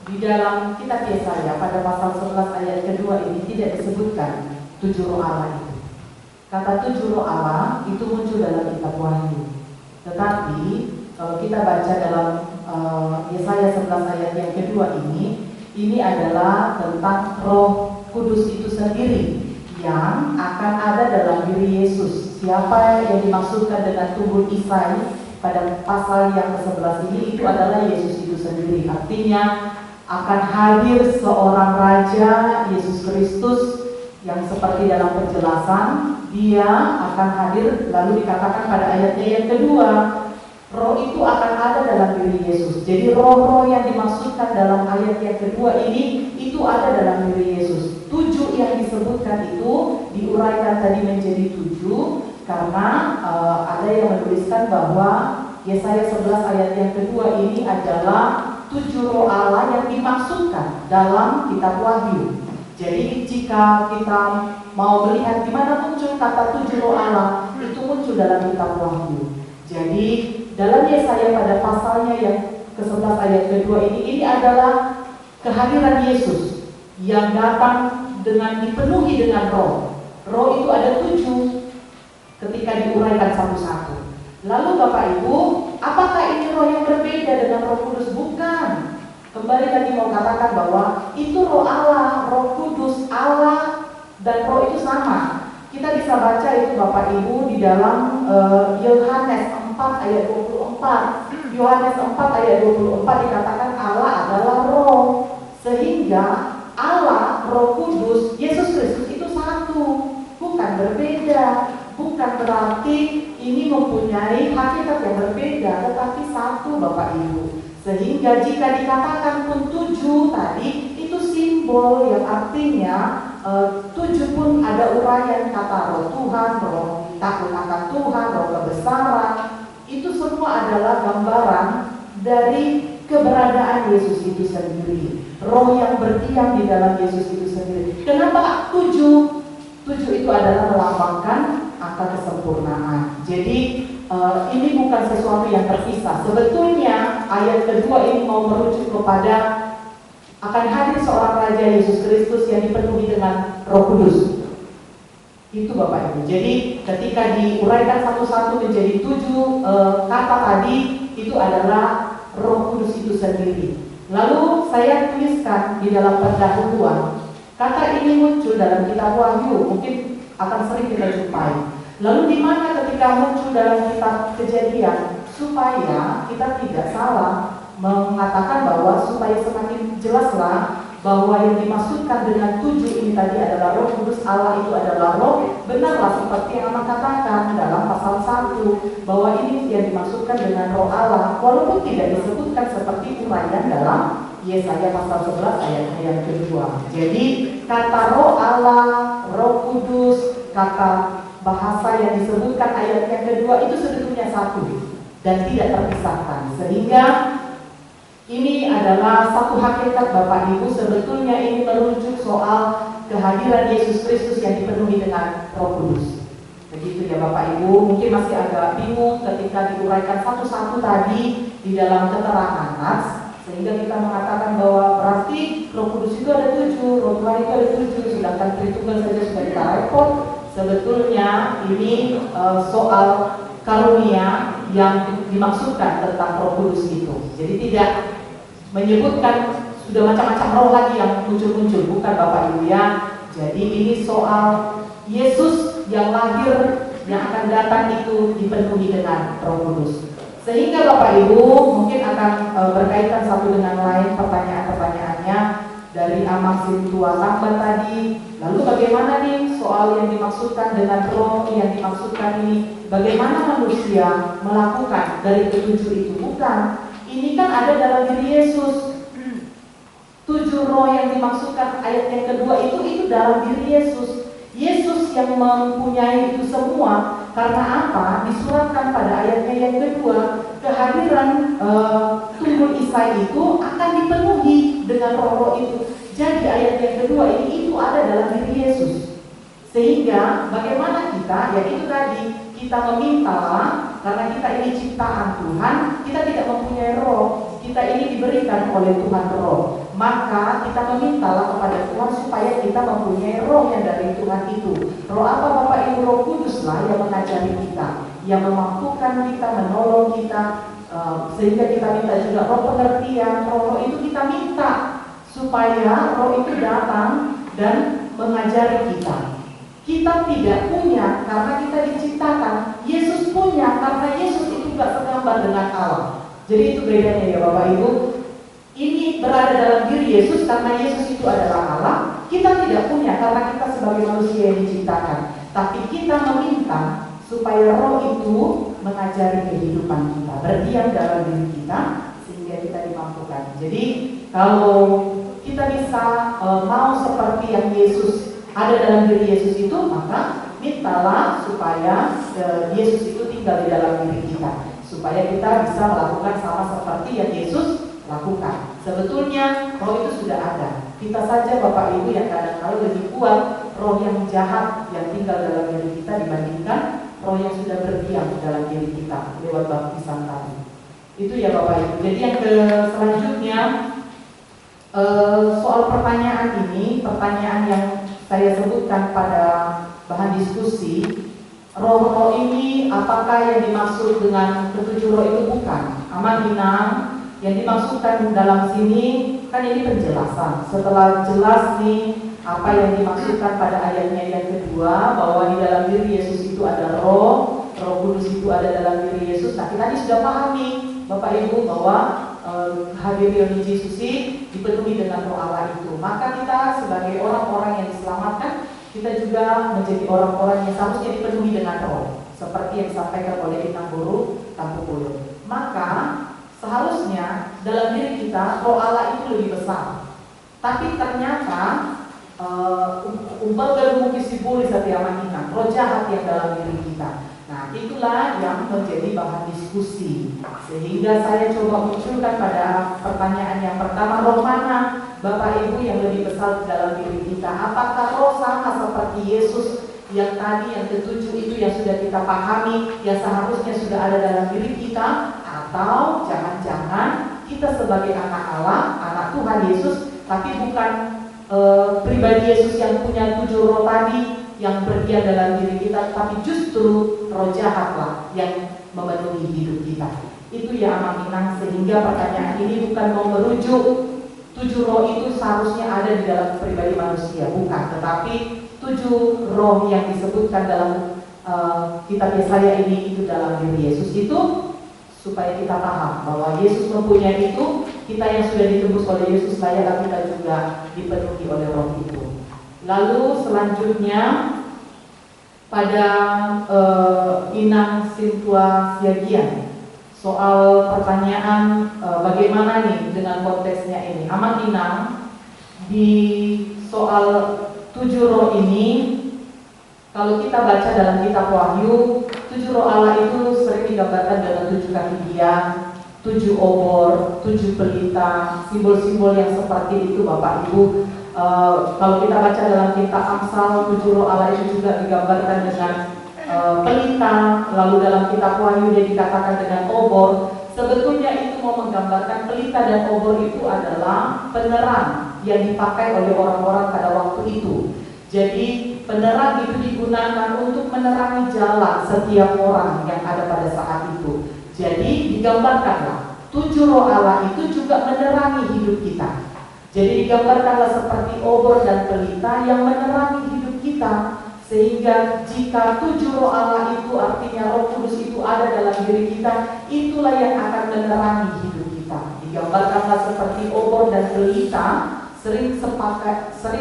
di dalam kitab Yesaya pada pasal 11 ayat kedua ini tidak disebutkan 7 roh Allah itu. Kata 7 roh Allah itu muncul dalam kitab Wahyu. Tetapi kalau kita baca dalam Yesaya 11 ayat yang kedua ini adalah tentang Roh Kudus itu sendiri yang akan ada dalam diri Yesus. Siapa yang dimaksudkan dengan tubuh Isai pada pasal yang ke-11 ini itu adalah Yesus itu sendiri. Artinya akan hadir seorang Raja Yesus Kristus yang seperti dalam penjelasan dia akan hadir, lalu dikatakan pada ayatnya yang kedua, roh itu akan ada dalam diri Yesus. Jadi roh-roh yang dimaksudkan dalam ayat yang kedua ini itu ada dalam diri Yesus. 7 yang disebutkan itu diuraikan tadi menjadi 7 karena ada yang menuliskan menuliskan bahwa Yesaya 11 ayat yang kedua ini adalah 7 roh Allah yang dimaksudkan dalam kitab Wahyu. Jadi jika kita mau melihat di mana muncul kata 7 roh Allah, itu muncul dalam kitab Wahyu. Jadi dalam Yesaya pada pasalnya yang ke-11 ayat kedua ini adalah kehadiran Yesus yang datang dengan dipenuhi dengan roh. Roh itu ada 7 ketika diuraikan satu-satu. Lalu Bapak Ibu, apakah ini roh yang berbeda dengan Roh Kudus? Bukan. Kembali lagi mau katakan bahwa itu roh Allah, Roh Kudus, Allah dan roh itu sama. Kita bisa baca itu Bapak Ibu di dalam Yohanes 4 ayat 24. Yohanes 4 ayat 24 dikatakan Allah adalah roh. Sehingga Allah, Roh Kudus, Yesus Kristus itu satu, bukan berbeda. Bukan berarti ini mempunyai hakikat yang berbeda, tetapi satu Bapak Ibu. Sehingga jika dikatakan pun 7 tadi, itu simbol yang artinya 7 pun ada uraian kata roh Tuhan, roh takut akan Tuhan, roh kebesaran. Itu semua adalah gambaran dari keberadaan Yesus itu sendiri. Roh yang berdiam di dalam Yesus itu sendiri. Kenapa 7? 7 itu adalah melambangkan angka kesempurnaan. Jadi ini bukan sesuatu yang terpisah. Sebetulnya ayat kedua ini mau merujuk kepada akan hadir seorang Raja Yesus Kristus yang dipenuhi dengan Roh Kudus. Itu Bapak Ibu. Jadi ketika diuraikan satu-satu menjadi 7 kata tadi, itu adalah Roh Kudus itu sendiri. Lalu saya tuliskan di dalam pendahuluan, kata ini muncul dalam kitab Wahyu, mungkin akan sering kita jumpai. Lalu di mana ketika muncul dalam kitab Kejadian, supaya kita tidak salah mengatakan bahwa supaya semakin jelaslah bahwa yang dimaksudkan dengan 7 ini tadi adalah Roh Kudus, Allah itu adalah roh. Benarlah seperti yang Amat katakan dalam pasal 1 bahwa ini yang dimaksudkan dengan roh Allah, walaupun tidak disebutkan seperti uraian dalam Yesaya pasal 11 ayat yang kedua. Jadi kata roh Allah, Roh Kudus, kata bahasa yang disebutkan ayat yang kedua itu sebetulnya satu dan tidak terpisahkan. Sehingga ini adalah satu hakikat Bapak Ibu. Sebetulnya ini merujuk soal kehadiran Yesus Kristus yang dipenuhi dengan Roh Kudus. Begitu ya Bapak Ibu. Mungkin masih agak bingung ketika diuraikan satu-satu tadi di dalam keterangan Nats, sehingga kita mengatakan bahwa berarti Roh Kudus itu ada 7, Roh Tuhan itu ada 7, sedangkan Tritunggal saja sudah kita repot. Sebetulnya ini soal karunia yang dimaksudkan tentang Roh Kudus itu. Jadi tidak menyebutkan sudah macam-macam roh lagi yang muncul-muncul, bukan Bapak Ibu ya. Jadi ini soal Yesus yang lahir, yang akan datang itu dipenuhi dengan Roh Kudus. Sehingga Bapak Ibu mungkin akan berkaitan satu dengan lain pertanyaan-pertanyaannya dari Amak Sintua Tambah tadi. Lalu bagaimana nih soal yang dimaksudkan dengan roh yang dimaksudkan ini? Bagaimana manusia melakukan dari ketujuh itu? Bukan. Ini kan ada dalam diri Yesus. 7 roh yang dimaksudkan ayat yang kedua itu dalam diri Yesus. Yesus yang mempunyai itu semua. Karena apa? Disuratkan pada ayatnya yang kedua, kehadiran Tunggul Isai itu akan dipenuhi dengan roh-roh itu. Jadi ayat yang kedua ini itu ada dalam diri Yesus. Sehingga bagaimana kita? Ya itu tadi, kita memintalah, karena kita ini ciptaan Tuhan, kita tidak mempunyai roh, kita ini diberikan oleh Tuhan roh. Maka kita memintalah kepada Tuhan supaya kita mempunyai roh yang dari Tuhan itu. Roh apa Bapak Ibu? Roh Kuduslah yang mengajari kita, yang memampukan kita, menolong kita, sehingga kita minta juga roh pengertian. Roh itu kita minta supaya roh itu datang dan mengajari kita. Kita tidak punya karena kita diciptakan. Yesus punya karena Yesus itu gak segambar dengan Allah. Jadi itu bedanya ya Bapak Ibu. Ini berada dalam diri Yesus karena Yesus itu adalah Allah. Kita tidak punya karena kita sebagai manusia yang diciptakan. Tapi kita meminta supaya roh itu mengajari kehidupan kita, berdiam dalam diri kita sehingga kita dimampukan. Jadi kalau kita bisa mau seperti yang Yesus ada dalam diri Yesus itu, maka mintalah supaya Yesus itu tinggal di dalam diri kita, supaya kita bisa melakukan sama seperti yang Yesus lakukan. Sebetulnya roh itu sudah ada. Kita saja Bapak Ibu yang kadang-kadang lebih kuat roh yang jahat yang tinggal dalam diri kita dibandingkan roh yang sudah berdiam dalam diri kita lewat baptisan tadi. Itu ya Bapak Ibu. Jadi yang selanjutnya soal pertanyaan ini, pertanyaan yang saya sebutkan pada bahan diskusi, roh-roh ini apakah yang dimaksud dengan ketujuh roh itu? Bukan. Aman Inang, yang dimaksudkan dalam sini kan ini penjelasan. Setelah jelas nih apa yang dimaksudkan pada ayatnya yang kedua, bahwa di dalam diri Yesus itu ada roh, Roh Kudus itu ada dalam diri Yesus. Nah, kita tadi sudah pahami Bapak Ibu bahwa hadirnya Yesus dipenuhi dengan roh Allah itu. Maka kita sebagai orang-orang yang diselamatkan, kita juga menjadi orang-orang yang seharusnya dipenuhi dengan roh, seperti yang disampaikan oleh Inang Guru Tampukulu. Maka seharusnya dalam diri kita roh Allah itu lebih besar. Tapi ternyata umpal bermukisibuli setiap manina, roh jahat yang dalam diri kita. Nah, itulah yang menjadi bahan diskusi. Sehingga saya coba munculkan pada pertanyaan yang pertama, roh mana Bapak Ibu yang lebih besar dalam diri kita? Apakah roh sama seperti Yesus yang tadi yang ketujuh itu yang sudah kita pahami, yang seharusnya sudah ada dalam diri kita? Atau jangan-jangan kita sebagai anak Allah, anak Tuhan Yesus, tapi bukan pribadi Yesus yang punya tujuh roh tadi yang berdiam dalam diri kita, tapi justru roh jahatlah yang memenuhi hidup kita. Itu ya Amang Inang. Sehingga pertanyaan ini bukan mau merujuk tujuh roh itu seharusnya ada di dalam pribadi manusia, bukan, tetapi tujuh roh yang disebutkan dalam kitab Yesaya ini itu dalam diri Yesus itu, supaya kita paham bahwa Yesus mempunyai itu. Kita yang sudah ditebus oleh Yesus, layaklah kita juga dipenuhi oleh roh itu. Lalu selanjutnya pada Inang Sintua Siagian, soal pertanyaan bagaimana nih dengan konteksnya ini. Aman Inang, di soal tujuh roh ini, kalau kita baca dalam kitab Wahyu, tujuh roh Allah itu sering digambarkan dengan tujuh kaki diam, tujuh obor, tujuh pelita, simbol-simbol yang seperti itu Bapak Ibu. Kalau kita baca dalam kitab Amsal, tujuh roh Allah itu juga digambarkan dengan pelita. Lalu dalam kitab Wahyu dia dikatakan dengan obor. Sebetulnya itu mau menggambarkan pelita dan obor itu adalah penerang yang dipakai oleh orang-orang pada waktu itu. Jadi penerang itu digunakan untuk menerangi jalan setiap orang yang ada pada saat itu. Jadi digambarkanlah tujuh roh Allah itu juga menerangi hidup kita. Jadi digambarkanlah seperti obor dan pelita yang menerangi hidup kita. Sehingga jika tujuh roh Allah itu artinya Roh Kudus itu ada dalam diri kita, itulah yang akan menerangi hidup kita. Digambarkanlah seperti obor dan pelita, sering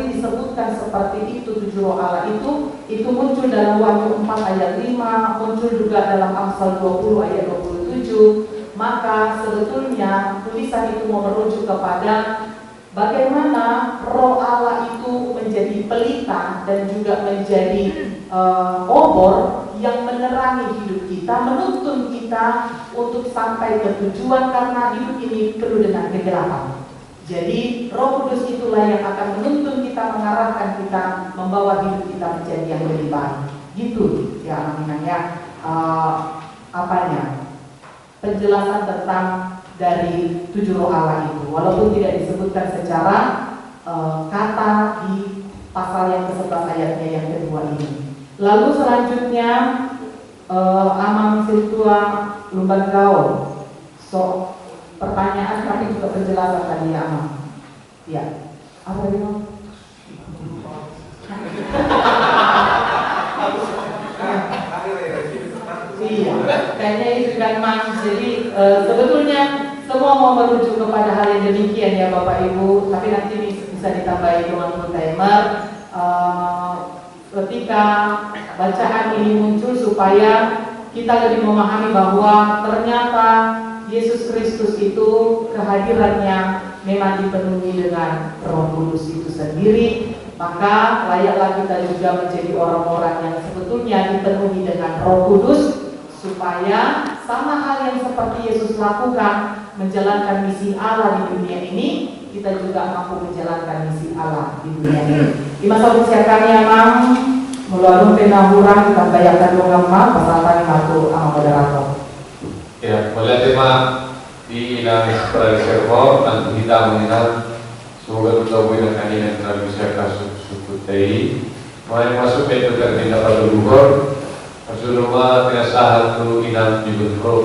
disebutkan seperti itu tujuh roh Allah itu muncul dalam Wahyu 4 ayat 5, muncul juga dalam Amsal 20 ayat 27. Maka sebetulnya tulisan itu mau merujuk kepada bagaimana roh Allah itu menjadi pelita dan juga menjadi obor yang menerangi hidup kita, menuntun kita untuk sampai ke tujuan, karena hidup ini penuh dengan kegelapan. Jadi Roh Kudus itulah yang akan menuntun kita, mengarahkan kita, membawa hidup kita menjadi yang lebih baik. Gitu ya namanya penjelasan tentang dari tujuh roh Allah itu, walaupun tidak disebutkan secara kata di pasal yang ke-11 ayatnya yang kedua ini. Lalu selanjutnya Amang Sintua Lumban Gaul. Pertanyaan tapi juga penjelasan tadi ya Amang. Ya. Apa ini? Iya, kayaknya itu kan Mang. Jadi sebetulnya semua mau merujuk kepada hal yang demikian ya Bapak Ibu. Tapi nanti bisa ditambahi dengan timer ketika bacaan ini muncul, supaya kita lebih memahami bahwa ternyata Yesus Kristus itu kehadirannya memang dipenuhi dengan Roh Kudus itu sendiri. Maka layaklah kita juga menjadi orang-orang yang sebetulnya dipenuhi dengan Roh Kudus, supaya sama hal yang seperti Yesus lakukan, menjalankan misi Allah di dunia ini, kita juga mampu menjalankan misi Allah di dunia ini. Di masa usia kami amang melalui penahurang kita bayarkan dongam pasal matu ama moderator. Ya, mulai tema di ilang servo dan kita mengenal semoga kita boleh kanian terlalu bisa kasus sukutai. Mai masuk itu terkena pada luhur. Rasulullah tinasahal tu ilang juga pro.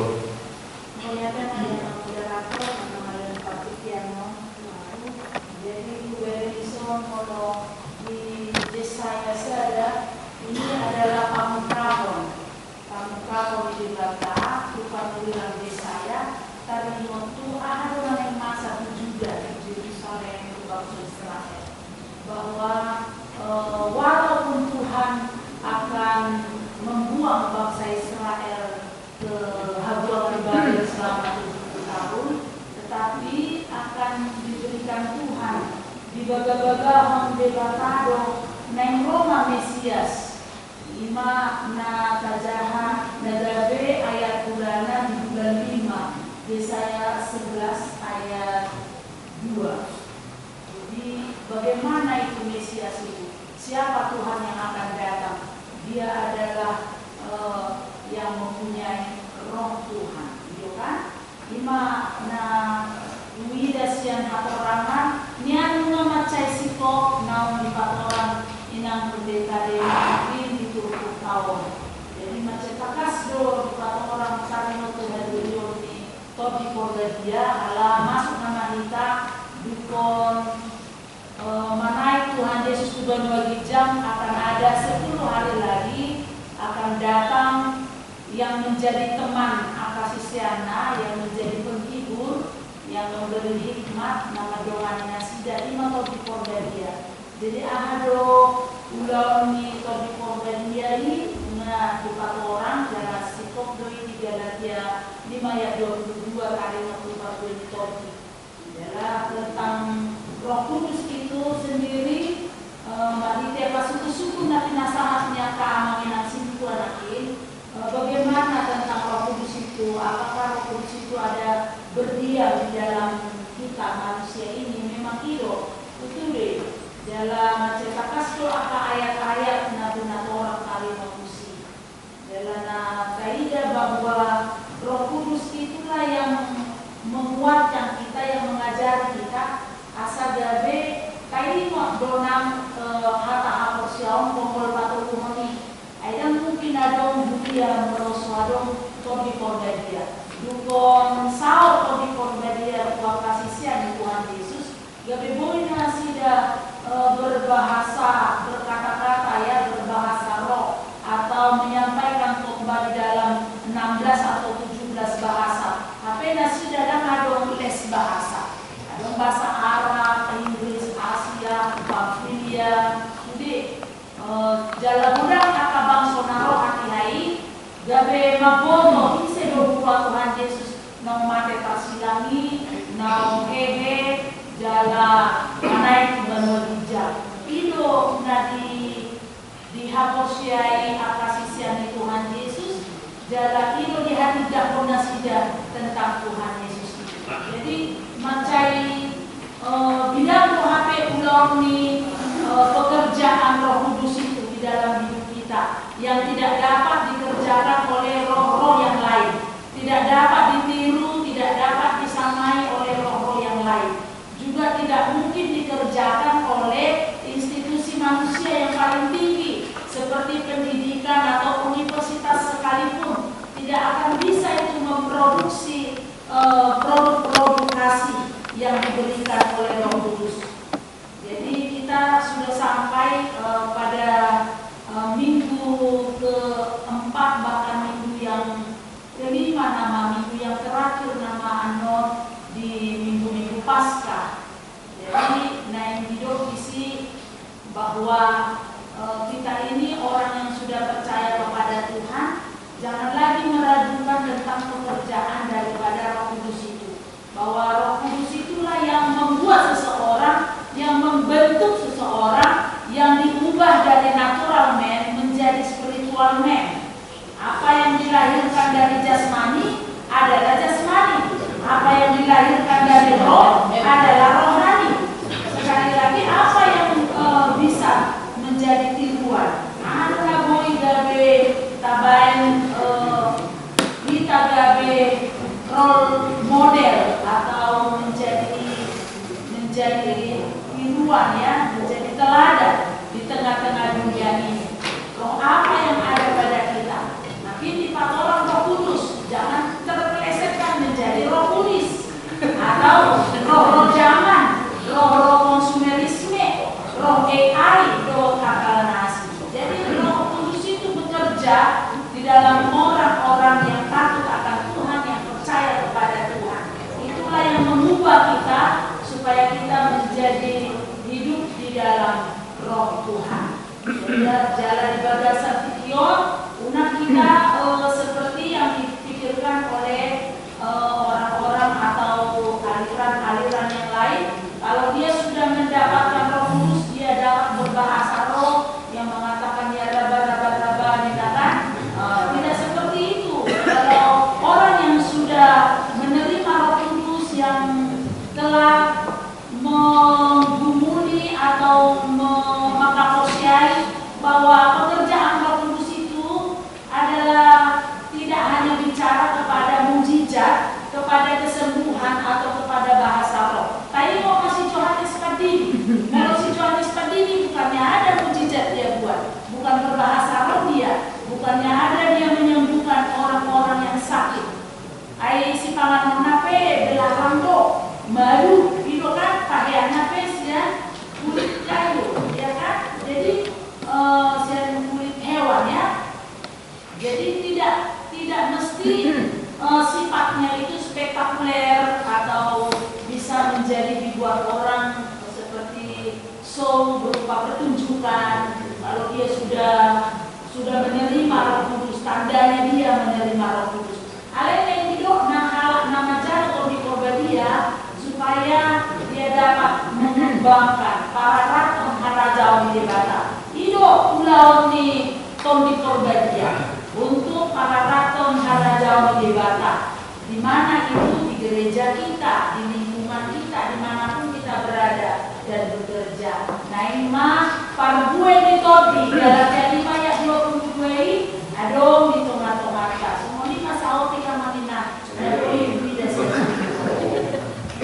Bahwa walaupun Tuhan akan membuang bangsa Israel ke habuan pribadi selama 70 tahun, tetapi akan diberikan Tuhan di baga-baga debatado neng Roma Mesias 5 na tajahan nagabe ayat bulana di bulan 5 Yesaya 11 ayat 2. Bagaimana itu Mesias itu? Siapa Tuhan yang akan datang? Dia adalah yang mempunyai roh Tuhan, gitu kan? Ima na widas yang hatorangan nian macai siko naon di patoran inang pendeta mungkin di 30 tahun. Jadi macai takas do di patoran sarino Tuhan di topi korda dia ala masuk nama kita dukon manai Tuhan Yesus Tuhan bagi jam akan ada 10 hari lagi akan datang yang menjadi teman akasisiana, yang menjadi penghibur, yang memberi hikmat, nama doanya sida ima topi korda dia. Jadi ahado ulau ni topi korda dia ini na 4 orang jalan sikop doi 3 Galatia 5 ayat 22 kali 44 topi. Adalah tentang Roh Kudus itu sendiri Marite pas suku nabi nasahatnya keamanan situ anakin bagaimana tentang Roh Kudus itu, apakah Roh Kudus itu ada berdiam di dalam kita manusia ini? Memang itu betul deh dalam cetak kasih apa ayat-ayat nabi orang kali manusia dalam kaidah bahwa Roh Kudus itulah yang menguatkan kita, yang mengajari kita asa gabe kaini mo donang hata haporsiaon pongol patul kumoni aidan mungkin adong budia meroso adong tobi dia dukon sao tobi dia kuat kasisian Tuhan Yesus gabe boina sida berbahasa berkata-kata ya berbahasa roh atau menyampaikan khotbah di dalam 16 atau 17 bahasa tapi sida dan adong les bahasa adong bahasa Arab, Inggris, Asia, Bangfilia, jadi jalan udang akabang sonaro hati-hai, gabe mabono ise do Tuhan Yesus nang mate tasilangi, nang hehe, jala naik bangun hijab. Itu nadi dihaposiai akasisian Tuhan Yesus, jala itu di hati jakona sida tentang Tuhan Yesus. Jadi mencari bidang HP ulang nih pekerjaan Roh Kudus itu di dalam hidup kita yang tidak dapat dikerjakan oleh roh-roh yang lain, tidak dapat ditiru, tidak dapat disamai oleh roh-roh yang lain, juga tidak mungkin dikerjakan oleh institusi manusia yang paling tinggi seperti pendidikan atau universitas sekalipun tidak akan bisa itu memproduksi produk-produk kasih yang diberikan oleh Roh Kudus. Jadi kita sudah sampai pada minggu keempat bahkan minggu yang kelima minggu yang terakhir nama Anor di minggu-minggu Paskah. Jadi naik hidup isi bahwa kita ini orang yang sudah percaya kepada Tuhan jangan lagi meragukan tentang pekerjaan daripada Roh Kudus itu. Bahwa Roh Kudus itulah yang membuat seseorang, yang membentuk seseorang, yang diubah dari natural man menjadi spiritual man. Apa yang dilahirkan biruan ya, menjadi teladan di tengah-tengah dunia ini. Roh apa yang ada pada kita? Nah, ini orang Roh Kudus, jangan terpelesetkan menjadi Roh Kudus atau roh-roh zaman, roh-roh konsumerisme, roh AI, roh akal nasi. Jadi Roh Kudus itu bekerja di dalam orang-orang yang takut akan Tuhan, yang percaya kepada Tuhan. Itulah yang mengubah kita supaya kita menjadi hidup di dalam Roh Tuhan. Jalan ibadah Santition, unak kita seperti yang dipikirkan oleh orang-orang atau aliran-aliran yang lain. Kalau dia sudah mendapatkan Roh Kudus, dia dapat berbahasa roh yang mengatakan ya raba dikatakan. Tidak seperti itu. Kalau orang yang sudah menerima Roh Kudus, yang telah menggumuli atau mengaposiai bahwa pekerjaan Roh Kudus itu adalah tidak hanya bicara kepada mujizat, kepada kesembuhan atau kepada bahasa roh. Tadi mau kasih Yohanes Padini. Kalau si Yohanes Padini bukannya ada mujizat dia buat, bukan berbahasa roh dia, bukannya ada dia menyembuhkan orang-orang yang sakit. Ai si pangan nape belakang do baru itu kan pakaian nape ya kulit kayu, ya kan? Jadi sian kulit hewan ya. Jadi tidak mesti sifatnya itu spektakuler atau bisa menjadi dibuat orang seperti show berupa pertunjukan. Kalau dia sudah menerima Roh Kudus, tandanya dia menerima Roh Kudus. Alih yang hidup nama cara atau di dia supaya dia dapat mengembangkan para rakyat harajau di debata. Hidup pulau ni tom di dia untuk para rakyat harajau di debata. Di mana itu di gereja kita, di lingkungan kita, dimanapun kita berada dan bekerja. Nah ini mah pargue di topi, Galatia 5 ayat 22 adong di tomat-tomata. Semua ini pasal tiga manina.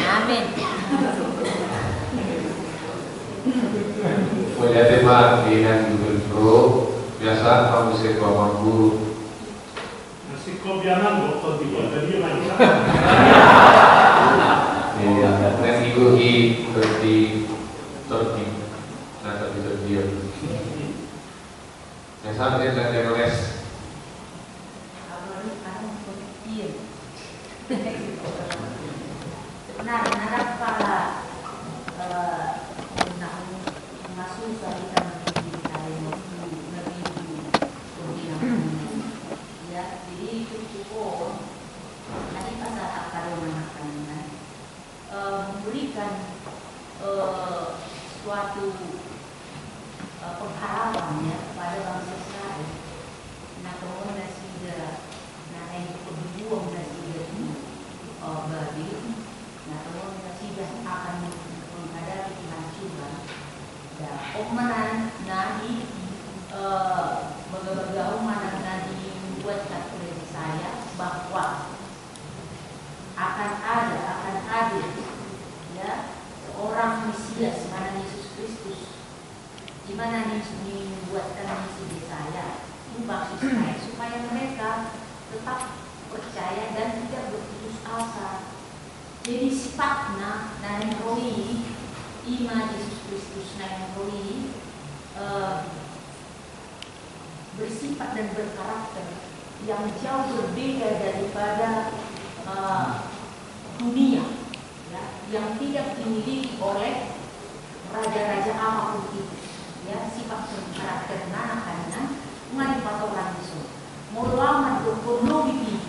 Amin. Punya tema dengan guru biasa kamu sekolah guru. Kobianan dokter di jadi lagi. Iya, dan ibu seperti Turki, nanti di Turki. Yang sampai dan Demoles. Nah, narap para masuk kita ya, jadi itu cukup. Nanti pasal akar manakannya memberikan suatu pengharapan ya kepada bangsa Israel. Nah, kemudian nasidah, nah yang kedua nasidah bagi, nah kemudian nasidah akan menghadapi kehancuran. Dan omenan nadi bagaimana mana nadi buatkan oleh saya bahwa akan ada ya seorang Mesias mana Yesus Kristus, di mana dibuatkan misi saya maksud saya supaya mereka tetap percaya dan tidak berputus asa. Jadi sifatnya nanroi iman Yesus Kristus nanroi bersifat dan berkarakter yang jauh berbeda daripada dunia ya, yang tidak dimiliki oleh raja-raja apapun itu ya, sifat karakter karena mengalami orang itu mulaman ekonomi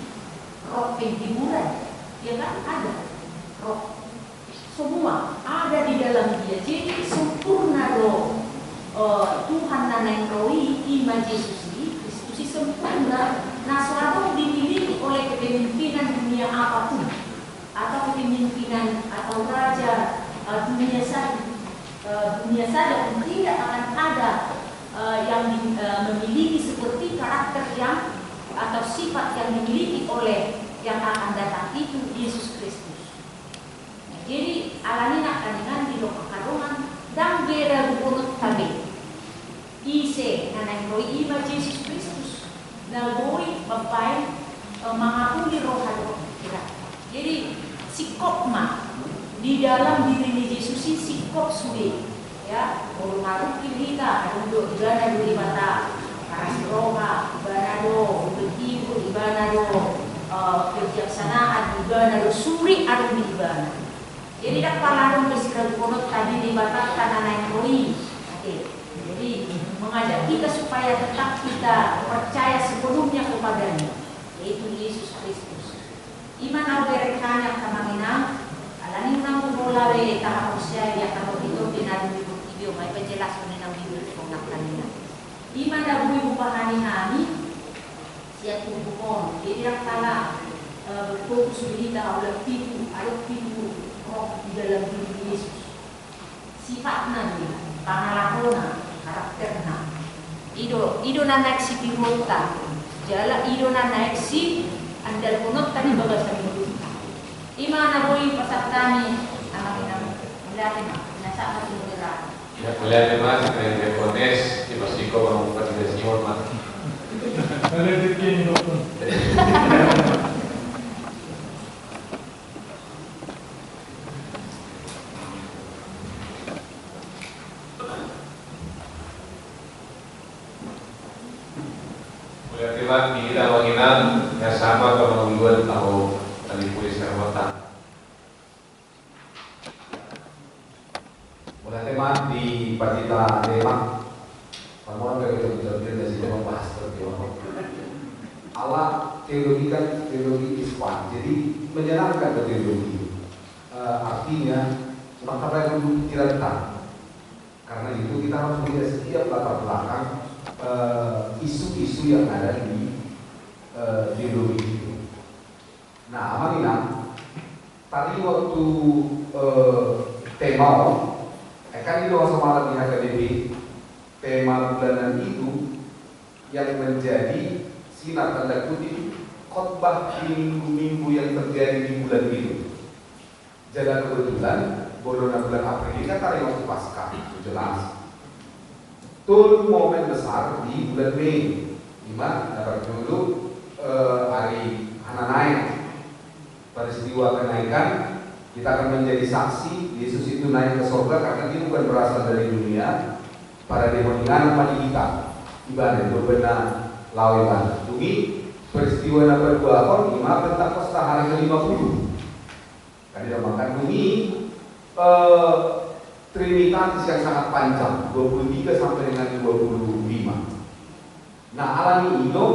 roh penghiburan ya kan ada roh semua ada di dalam dia, jadi sempurna roh Tuhan dan roi iman Yesus Kristus sempurna. Nah, selalu dimiliki oleh kepemimpinan dunia apapun atau kepemimpinan atau raja dunia saja tidak akan ada yang memiliki seperti karakter yang atau sifat yang dimiliki oleh yang akan datang itu Yesus Kristus. Nah, jadi alani nak dengan di lokal kadongan naguri bapai mengakui roh kira. Jadi sikop mah di dalam diri Yesus ini sikop sudah ya, orang harus kita ada ibana do ibata karas roha ibana do begitu ibana do kebijaksanaan ibana do suri ada di ibana. Jadi tak palarong kesikal konot tadi di batas tanah naik roi. Oke. Jadi mengajak kita supaya tetap kita percaya sepenuhnya kepadanya, yaitu Yesus Kristus. Iman au berekanya kamanginang, alani nang bola we tahap usia ya kalau itu benar di video mai penjelas mengenai video pengaklannya. Iman da bui upahani hani siap kubukon. Jadi tak kala berfokus kita oleh tipu, ada tipu roh di dalam diri Yesus. Sifatnya dia, pangalakona, karakternya. Ido na naik si pirota, jala ido na naik si andal punot tadi bagas kami kita. Imana boy pasal kami, anak melihat nasa masih bergerak. Ya melihat mas, kalian repones, di masiko orang pada Simon mas. Kalian bikin dokter. Mulai kita mengingat yang sama kalau mingguan tahu tadi polis kermata. Mulai teman di Patita teman, pamuan kita dari sini membahas terjauh. Allah teologi kan teologi Islam, jadi menyenangkan ke teologi. Artinya maka dulu tidak tahu. Karena itu kita harus melihat setiap latar belakang isu-isu yang ada di teologi itu. Nah, amanina tadi waktu tema kan di luar semalam di HKBP tema bulanan itu yang menjadi sinar tanda kutip khotbah di minggu-minggu yang terjadi di bulan itu. Jadi kebetulan bulan April ini kan hari waktu Paskah, itu jelas. Turun momen besar di bulan Mei, di mana dulu hari Hananaik, peristiwa kenaikan, kita akan menjadi saksi Yesus itu naik ke surga karena dia bukan berasal dari dunia. Para demoningan pada kita, ibadah berbena lawan. Tumi peristiwa yang berdua kon, lima Pentakosta hari ke-50. Kali makan tumi Trinitatis yang sangat panjang, 23 sampai dengan 25. Nah, alami itu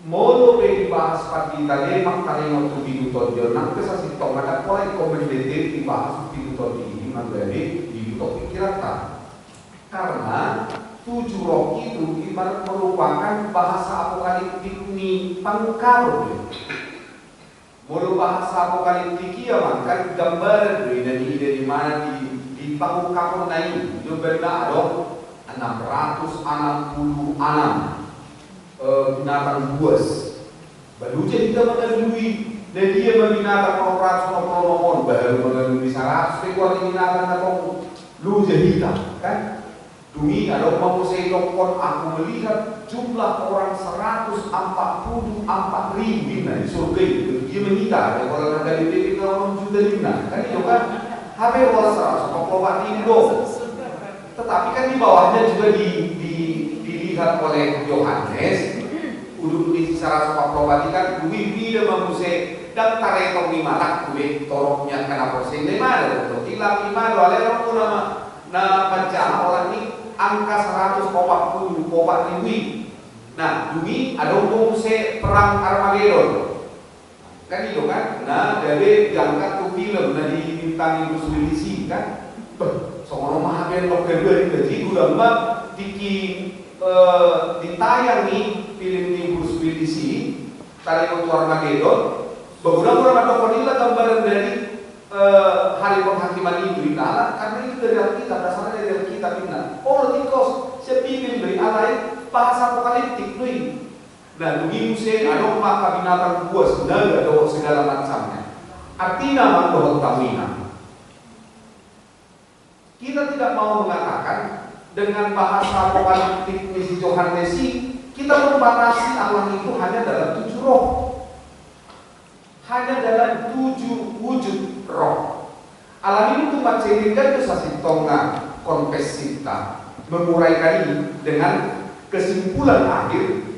molo dibahas pagi tadi mak kali waktu biduton dia nang kesasi tong ada poin komendete dibahas biduton ini menjadi biduton pikiran tak. Karena 7 roh itu ibarat merupakan bahasa apokaliptik ni pangkal. Mulu bahasa apokaliptik ya kan gambar dari mana di pangkal naik itu benda ada 666 binatang buas. Baru jadi kita mengalami dan dia binatang nomor baru mengalami 100 ekor binatang atau lu jahita kan? Dumi ada mau saya lokon aku melihat jumlah orang 144.000 di surga itu dia menyita kalau ada di PPK orang juta lima kan itu kan hampir orang 144 ini dong. Tetapi kan di bawahnya juga dilihat oleh Yohanes udah di secara sopak kan dumi dia mengusai dan tarekong di matak kulit toroknya kena persen di mana tuh hilang di mana oleh orang pun nama panjang orang ini angka 140 ribu. Nah, dumi ada mengusai perang Armageddon kan itu kan. Nah, dari diangkat tuh film nah dibintangi Bruce Willis kan soalnya mahaben lo kedua di udah mbak ditayang nih film di Bruce Willis tadi waktu Armageddon beberapa ada konila gambaran dari hari penghakiman itu Allah karena itu dari Alkitab dasarnya dari Alkitab ini. Politikos sepikir dari Allah bahasa apokaliptik tuh. Nah, begitu saya ada maka binatang buas naga ada segala macamnya. Artinya mandohot tamina. Kita tidak mau mengatakan dengan bahasa apokaliptik misi Yohanes kita membatasi Allah itu hanya dalam 7 roh, hanya dalam 7 wujud roh. Allah ini tuh macerikan itu sasi tonga konfesita menguraikan ini dengan kesimpulan akhir.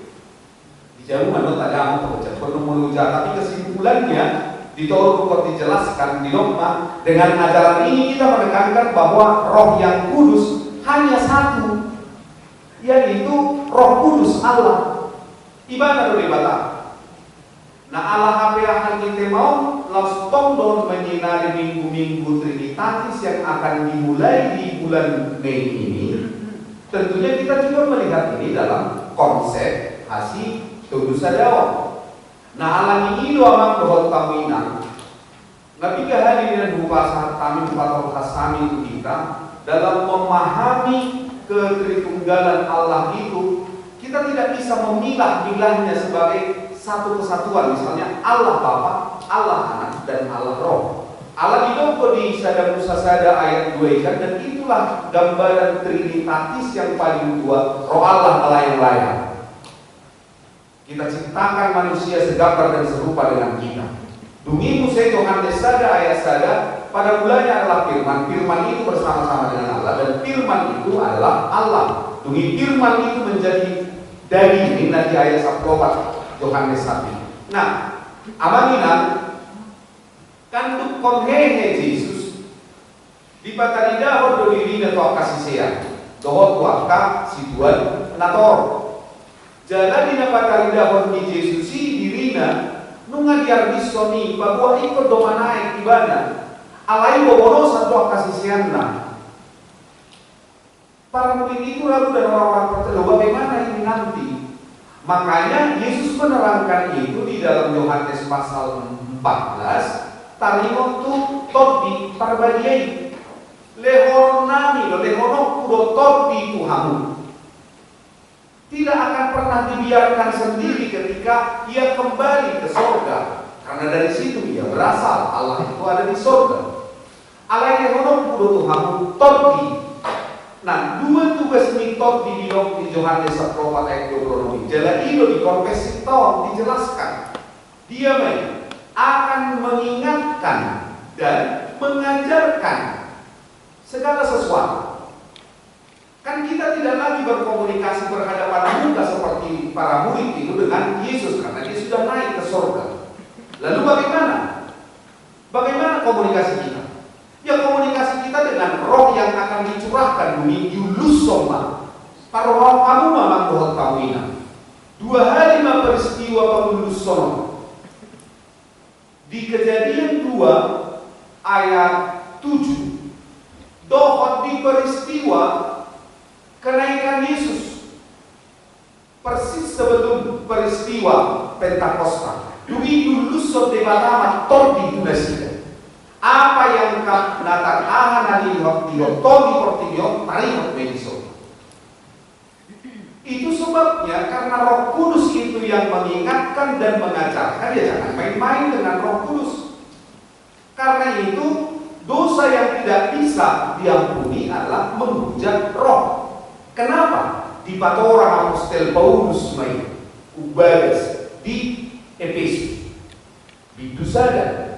Jauh menurut agama pembaca penuh tapi kesimpulannya ditolong dijelaskan di dogma. Dengan ajaran ini kita menekankan bahwa roh yang kudus hanya satu, yaitu Roh Kudus Allah. Ibadah dari bata. Nah Allah apa yang kita mau langsung don menyinari minggu-minggu Trinitatis yang akan dimulai di bulan Mei ini. Tentunya kita juga melihat ini dalam konsep hasil Tuduh sadawa. Nah alam ini doa mak doa tamina. Nabi kehadiran berupa saat kami berupa khasami itu kita dalam memahami ketritunggalan Allah itu, kita tidak bisa memilah-milahnya sebagai satu kesatuan. Misalnya Allah Bapa, Allah Anak, dan Allah Roh. Allah didoko di Sada Musa Sada ayat 2 ikan, dan itulah gambaran Trinitatis yang paling tua. Roh Allah melayang-layang. Kita ciptakan manusia segambar dan serupa dengan kita. Dungi Musa Yohanes Sada ayat Sada, pada mulanya adalah firman. Firman itu bersama-sama dengan Allah, dan firman itu adalah Allah. Dungi firman itu menjadi dari ini nanti ayat 10 Yohanes 1. Nah, amaninan kanduk konhehe Yesus di patarida hordo diri atau kasisia dohot waka situan nator. Jadi di patarida hordo Yesus dirina nunga diarbisoni bahwa ikut domanaik ibadah alai bobono satu kasisianna. Para murid itu lalu dan orang-orang percaya bagaimana ini nanti. Makanya Yesus menerangkan itu di dalam Yohanes pasal 14. Tarimo tu tobi parbagiai lehonami lo lehono kudo tobi Tuhanmu. Tidak akan pernah dibiarkan sendiri ketika ia kembali ke surga, karena dari situ ia berasal. Allah itu ada di surga. Allah lehono kudo Tuhanmu tobi. Nah, dua tugas mitot di Yohanes 1 ayat 20. Jadi itu di konfesi tahun dijelaskan. Dia akan mengingatkan dan mengajarkan segala sesuatu. Kan kita tidak lagi berkomunikasi berhadapan muka seperti para murid itu dengan Yesus karena dia sudah naik ke surga. Lalu bagaimana? Bagaimana komunikasi kita? Ya komunikasi kita dengan roh yang akan dicurahkan demi julus soma. Para roh kamu memang dohot kawina. 2 hari peristiwa pemulus soma. Di Kejadian 2 ayat 7 dohot di peristiwa kenaikan Yesus persis sebelum peristiwa Pentakosta. Dui julus sote batama tordi dunasida. Apa yang natang ahana dihok togi portigyo tarihok mediso. Itu sebabnya karena Roh Kudus itu yang mengingatkan dan mengajarkan, ya jangan main-main dengan Roh Kudus. Karena itu dosa yang tidak bisa diampuni adalah menghujat Roh. Kenapa? Di patora Apostel Paulus ubagas di Efesus. Itu saja.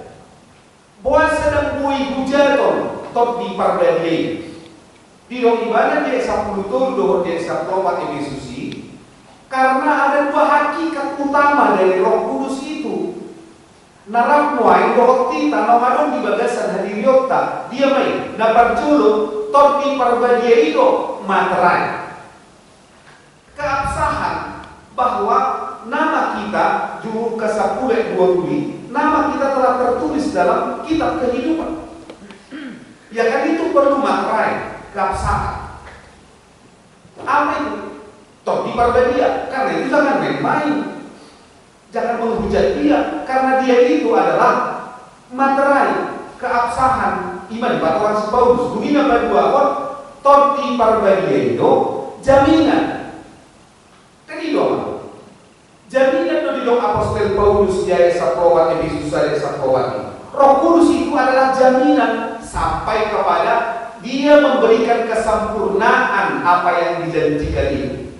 Bahwa sedang bui hujaton top di parbadiai di dong ibadah dia 10 doh dia 10 Efesusi, karena ada 2 hakikat utama dari Roh Kudus itu. Narap muai doh tita nomadon di bagasan hadiriota dia naparjulu top di parbadiai itu materai keabsahan bahwa nama kita juru ke-10 20 nama kita telah tertulis dalam kitab kehidupan. Ya kan itu perlu materai, keabsahan. Apa itu? Toh di dia, karena itu jangan main-main. Jangan menghujat dia, karena dia itu adalah materai, keabsahan iman. Batuan si Paulus, dunia berdua kon, toh di dia itu jaminan. Kan itu apa? Jaminan dari Apostel Paulus jaya saprawat Efesus jaya saprawat. Roh Kudus itu adalah jaminan sampai kepada dia memberikan kesempurnaan apa yang dijanjikan ini.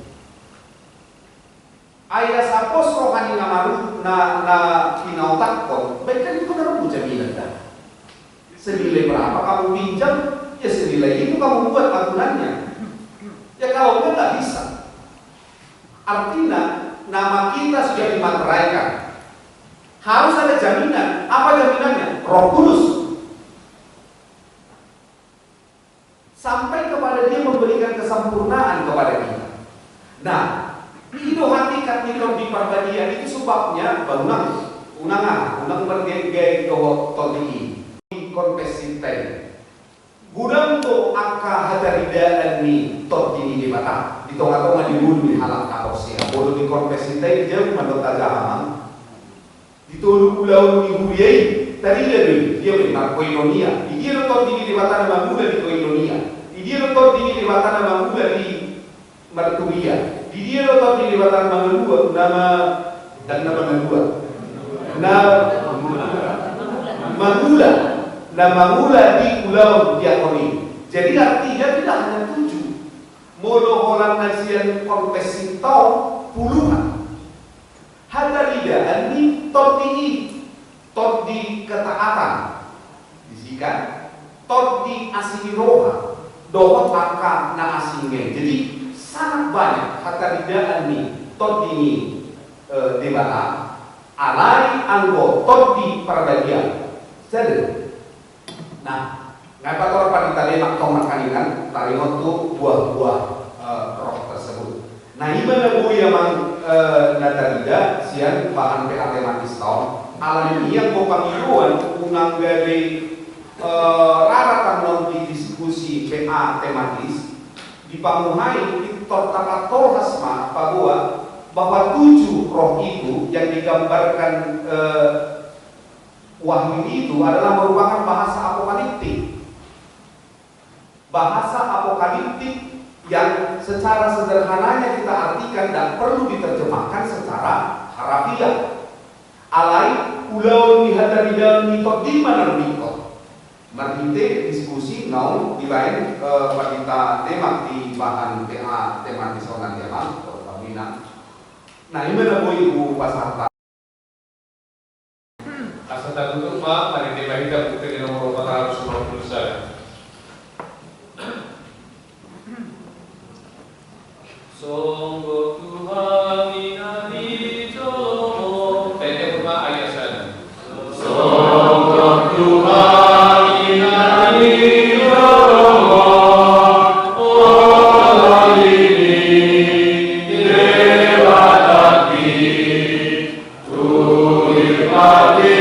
Aya sapos rohani namaru na kinautakon, baik kan itu kan jaminan dah. Senilai berapa kamu pinjam, ya senilai itu kamu buat akunannya. Ya kalau enggak nggak bisa. Artinya nama kita sudah dimateraikan. Harus ada jaminan. Apa jaminannya? Roh Kudus. Sampai kepada dia memberikan kesempurnaan kepada kita. Nah, itu hakikat mikro di perbadian itu sebabnya unang bergaya todi konfesite gudang to angka hadaridaan ni todi di mata di tonga-tonga di bulu di halak kaposia bodoh di konfesite jauh menurut agama di tolu pulau di huyai tadi dia benar koinonia dia todi di mata nama muda di koinonia dia todi di mata nama muda di mertuia dia todi di mata nama mula di pulau diakoni. Jadi artinya tidak hanya 7. Moloholan nasian konfesito puluhan. Hadaridaan ni todi ketaatan. Disikan todi asiroha dohot angka na asingnya. Jadi sangat banyak hadaridaan ni todi ni debata. Alai anggo todi perbadian. Jadi nah, ngapa kalau pada lemak tomat kaningan, taringot tu buah-buah roh tersebut. Nah, ibadah bu yang nadarida sian bahan PA tematis tahun alam ini yang pemiluan unang dari raratan non diskusi PA tematis di pamuhai di tortapator hasma bahwa 7 roh itu yang digambarkan wahyu itu adalah merupakan bahasa apokaliptik. Bahasa apokaliptik yang secara sederhananya kita artikan dan perlu diterjemahkan secara harafiah. Alai pulau dihadaridal mitot di mana mitot. Marhinte diskusi di lain kita temak di bahan PA tematis orang temak atau pembina. Nah ini mana ibu pasar Asal tutup Pak, mari kita hidup bukti di nomor 450 saya. Sungguh Tuhan inani jomo. Rumah ayat sana. Sungguh Tuhan inani jomo. Oh ini dewa tapi tuli mati.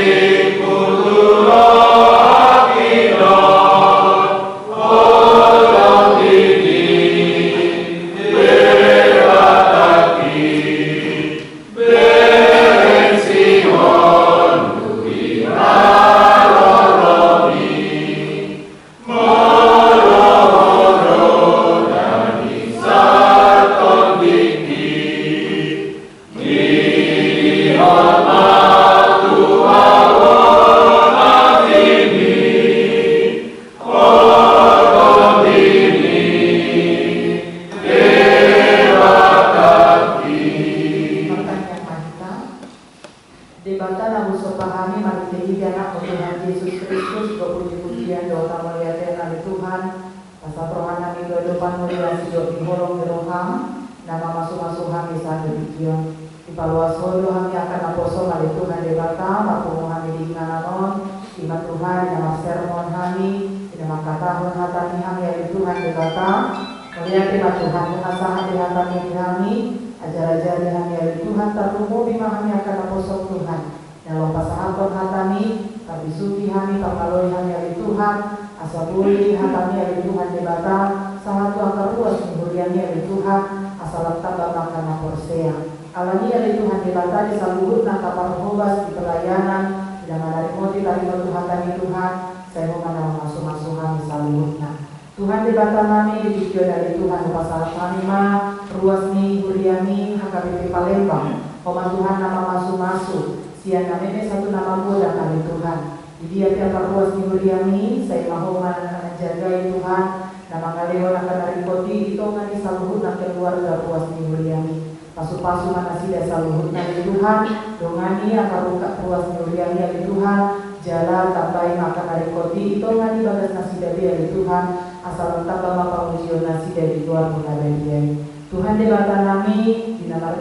pasu-pasu manasida saluhutna di Tuhan, dongani akan buka puas mulianya di Tuhan, jala tambahi makan hari koti, itu ngani bagas nasida dia di Tuhan, asal entah bama pamujio nasida di luar mulai dia. Tuhan debata nami, di nama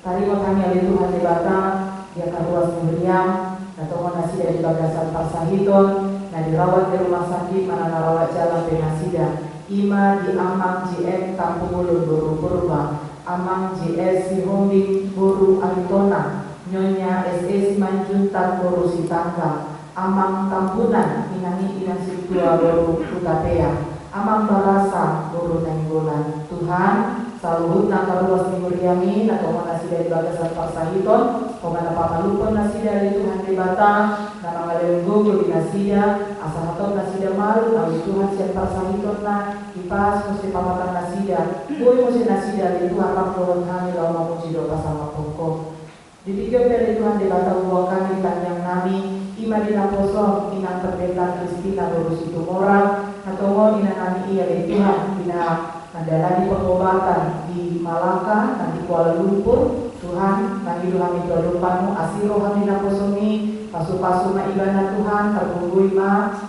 tarikot kami di Tuhan debata, dia karuas muliam, atau nasida di bagasan pasahiton, nah dirawat di rumah sakit, mana narawat jalan penasida, ima di amang JM Kampung Ulun Buru Purba, amang JS Sihombing Buru Aritona, nyonya SS Manjuntan Buru Sitangga, amang Tampunan Inangi Inang Situa Buru Utapea, amang Barasa Buru Nenggolan. Tuhan saluhut nakaruas minguriami atau nasi dari bagasan parsahiton komana pamalupon nasi dari Tuhan debata nama ngaleun gogol di nasida asal hatau nasida malu tahu Tuhan siap parsahiton na kipas mesti pamatan nasida boy mesti nasida dari Tuhan pangkulon kami lau mamuji doa sama pokok dipikir dari Tuhan debata uang kami tanyang nami ima dina posong inang pendeta Kristina lurus itu moral atau mau ina nami iya dari Tuhan dina adalah di pengobatan di Malaka dan di Kuala Lumpur. Tuhan, kami doa itu lupamu asiro hamina posoni pasu-pasu ma ibana Tuhan terbunggui ma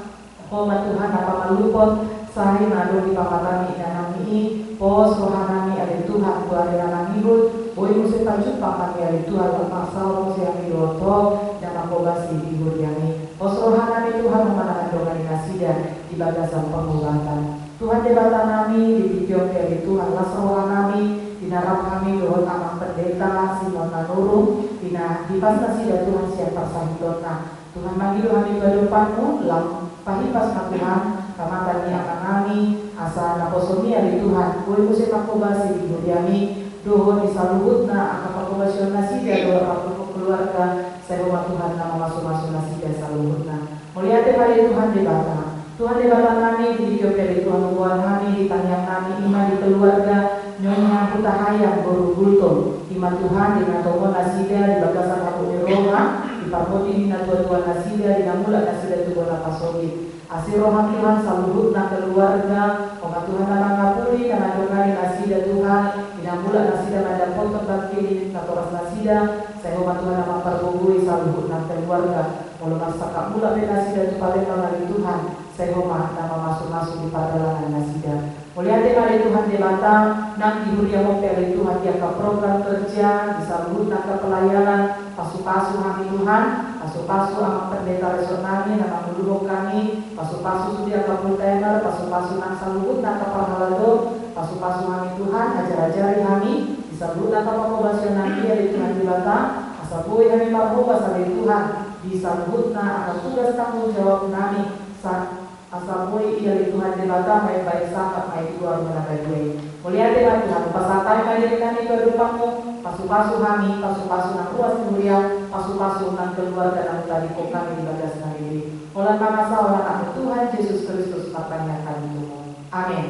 koma Tuhan apa malupot sahi nado di pamatami inanami pos rohanami ada Tuhan kuari nami hul boy musim tajuk pamami ada Tuhan terpaksa musim yang diroto dan makobasi di huriani pos rohanami Tuhan memanakan doa dinasida di bagasan pengobatan. Tuhan debata nami di video dari Tuhan lasroha nami dinarap kami doa amang pendeta Simon Nanuru dina dipasnasi dan Tuhan siapa sahidona Tuhan manggil kami berdepanmu lam pahipas na Tuhan kamatan ni akan nami asa naposonia di Tuhan kue musim makobasi di budiami doa disaluhut na akan pakobasyon nasi dia doa keluarga saya Tuhan nama masuk-masuk nasi dia saluhut na muliate hari Tuhan debata Tuhan debata kami di video dari Tuhan Tuhan kami di tanyang kami iman di keluarga nyonya putahayang boru gulto iman Tuhan di natomo nasida di bagasan aku di Roma di parmoti di natua-tua nasida di namula nasida itu bola pasogi asir roham Tuhan saluhut na keluarga oma Tuhan nama ngapuri nama dongari nasida Tuhan di namula nasida madam potong bakti natoras nasida saya oma Tuhan nama parbogui saluhut na keluarga kalau masa kamula penasida itu paling dari Tuhan saya rumah nama masuk-masuk di padalangan nasida. Muliate kali Tuhan debata nang dihuria mope dari Tuhan dia ke program kerja disaluhut ke pelayanan pasu-pasu kami Tuhan pasu-pasu amang pendeta resonami nama muluhok kami pasu-pasu sudia ke full-timer pasu-pasu nang saluhut ke parhalado pasu-pasu kami Tuhan ajar-ajari kami disaluhut ke pengobasyon kami dari Tuhan debata asal boy kami mampu pasal Tuhan disaluhut akan tugas tanggung jawab kami asal boy iya di Tuhan debata baik-baik sangat baik luar menakai gue mulia dengan Tuhan pasatai kali kami kehidupanmu pasu-pasu kami pasu-pasu nang ruas mulia pasu-pasu nang keluarga nang tadi kok kami di bagas nari oleh nama sahabat Tuhan Yesus Kristus katanya kami. Amin.